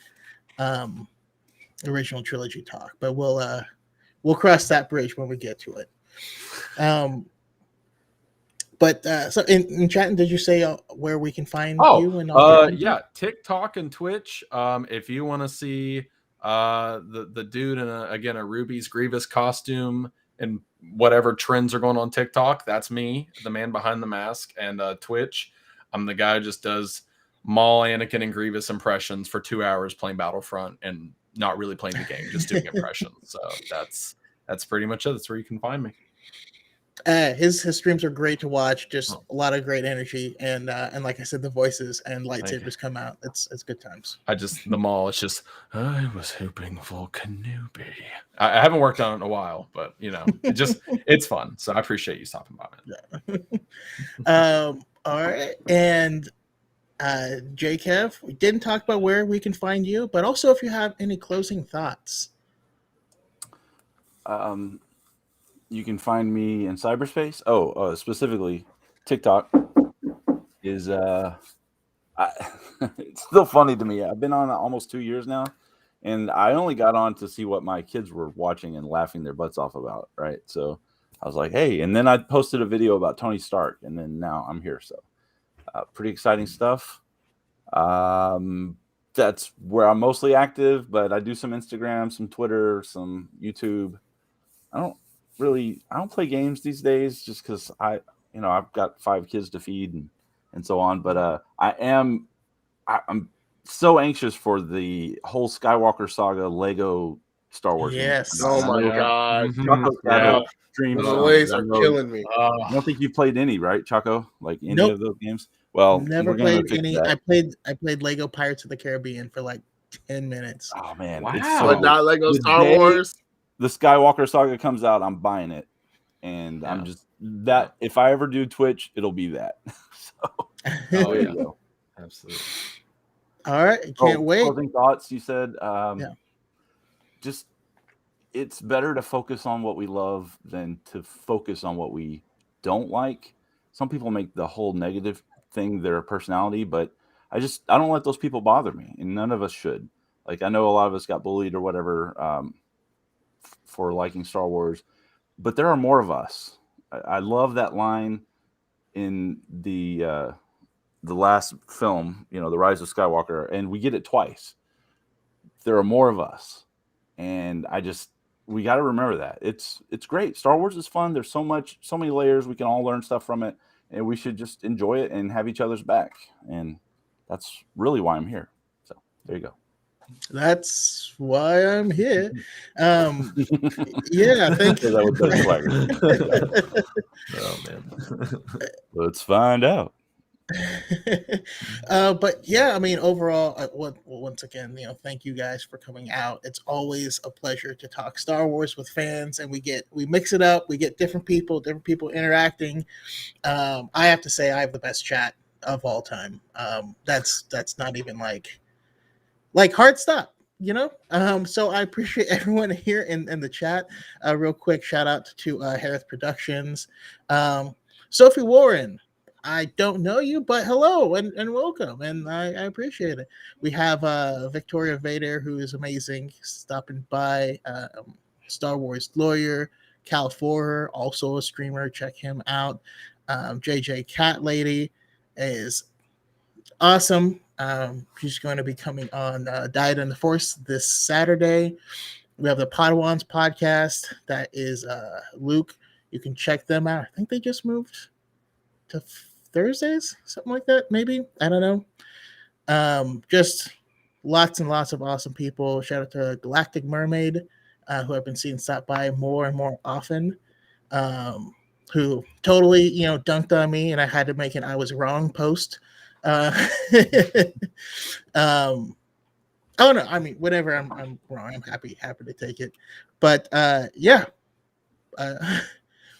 original trilogy talk, but we'll cross that bridge when we get to it. So in chat, did you say where we can find you? And yeah, TikTok and Twitch. If you want to see the dude in a Ruby's Grievous costume and whatever trends are going on TikTok, that's me, the man behind the mask. And Twitch, I'm the guy who just does Maul, Anakin, and Grievous impressions for 2 hours playing Battlefront and not really playing the game, just doing impressions. So that's pretty much it. That's where you can find me. His streams are great to watch. Just a lot of great energy, and like I said, the voices and lightsabers come out. It's good times. The mall. It's just I was hoping for Kenobi. I haven't worked on it in a while, but it's fun. So I appreciate you stopping by. All right, and J Kev, we didn't talk about where we can find you, but also if you have any closing thoughts. You can find me in cyberspace. Specifically, TikTok is it's still funny to me. I've been on almost 2 years now, and I only got on to see what my kids were watching and laughing their butts off about. Right, so I was like, hey, and then I posted a video about Tony Stark, and then now I'm here. So pretty exciting stuff. That's where I'm mostly active, but I do some Instagram, some Twitter, some YouTube. I don't play games these days just because I've got 5 kids to feed and so on. But I'm so anxious for the whole Skywalker saga Lego Star Wars. Yes. Game. Oh my God. Streams. The delays are killing me. I don't think you played any, right, Chaco? Like any Nope. of those games? Well, never played any. I played Lego Pirates of the Caribbean for like 10 minutes. Oh man, wow! It's so But not Lego the Star day Wars. The Skywalker saga comes out, I'm buying it, and I'm just that. If I ever do Twitch, it'll be that. So there you go. Absolutely. All right, can't wait. Closing thoughts. You said, just it's better to focus on what we love than to focus on what we don't like. Some people make the whole negative thing their personality, but I don't let those people bother me, and none of us should. Like, I know a lot of us got bullied or whatever for liking Star Wars, but there are more of us. I love that line in the last film, The Rise of Skywalker, and we get it twice. There are more of us, and we got to remember that. It's great. Star Wars is fun. There's so many layers. We can all learn stuff from it, and we should just enjoy it and have each other's back. And that's really why I'm here. So there you go. That's why I'm here. Yeah, thank you. Oh man. Let's find out. But yeah, I mean, overall, once again, thank you guys for coming out. It's always a pleasure to talk Star Wars with fans, and we mix it up. We get different people interacting. I have to say, I have the best chat of all time. That's not even like hard stop, so I appreciate everyone here in the chat. Real quick shout out to Harith Productions. Sophie Warren, I don't know you, but hello and welcome, and I appreciate it. We have Victoria Vader, who is amazing, stopping by. Star Wars lawyer, Cal Forer, also a streamer, check him out. JJ Cat Lady is awesome. She's going to be coming on Died in the Force this Saturday. We have the Padawans podcast. That is Luke. You can check them out. I think they just moved to Thursdays, something like that, maybe. I don't know. Just lots and lots of awesome people. Shout out to Galactic Mermaid, who I've been seeing stop by more and more often. Who totally, dunked on me, and I had to make an I was wrong post. Oh no, I mean, whenever I'm wrong, I'm happy to take it. But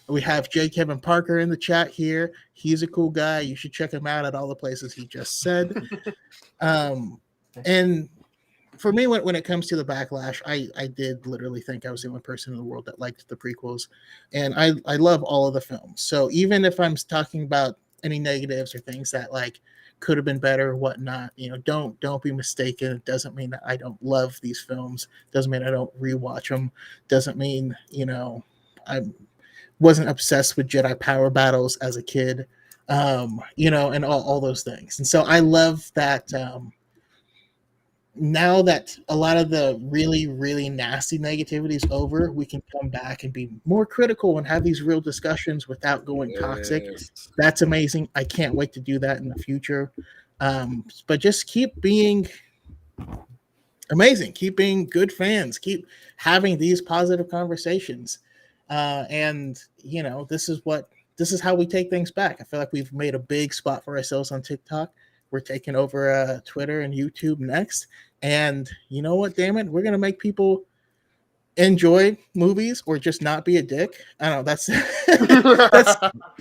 we have J. Kevin Parker in the chat here. He's a cool guy. You should check him out at all the places he just said. And for me, when it comes to the backlash, I did literally think I was the only person in the world that liked the prequels, and I love all of the films. So even if I'm talking about any negatives or things that could have been better or whatnot, don't be mistaken. It doesn't mean that I don't love these films. Doesn't mean I don't rewatch them. Doesn't mean I wasn't obsessed with Jedi power battles as a kid, and all those things. And so I love that. Now that a lot of the really, really nasty negativity is over, we can come back and be more critical and have these real discussions without going toxic. That's amazing. I can't wait to do that in the future. But just keep being amazing. Keep being good fans. Keep having these positive conversations. And this is how we take things back. I feel like we've made a big spot for ourselves on TikTok. We're taking over Twitter and YouTube next. And you know what, damn it, we're gonna make people enjoy movies or just not be a dick. I don't know. That's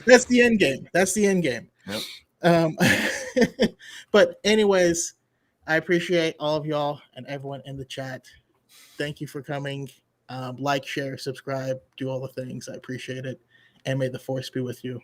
that's the end game. That's the end game. Yep. But anyways, I appreciate all of y'all and everyone in the chat. Thank you for coming. Like, share, subscribe, do all the things. I appreciate it. And may the force be with you.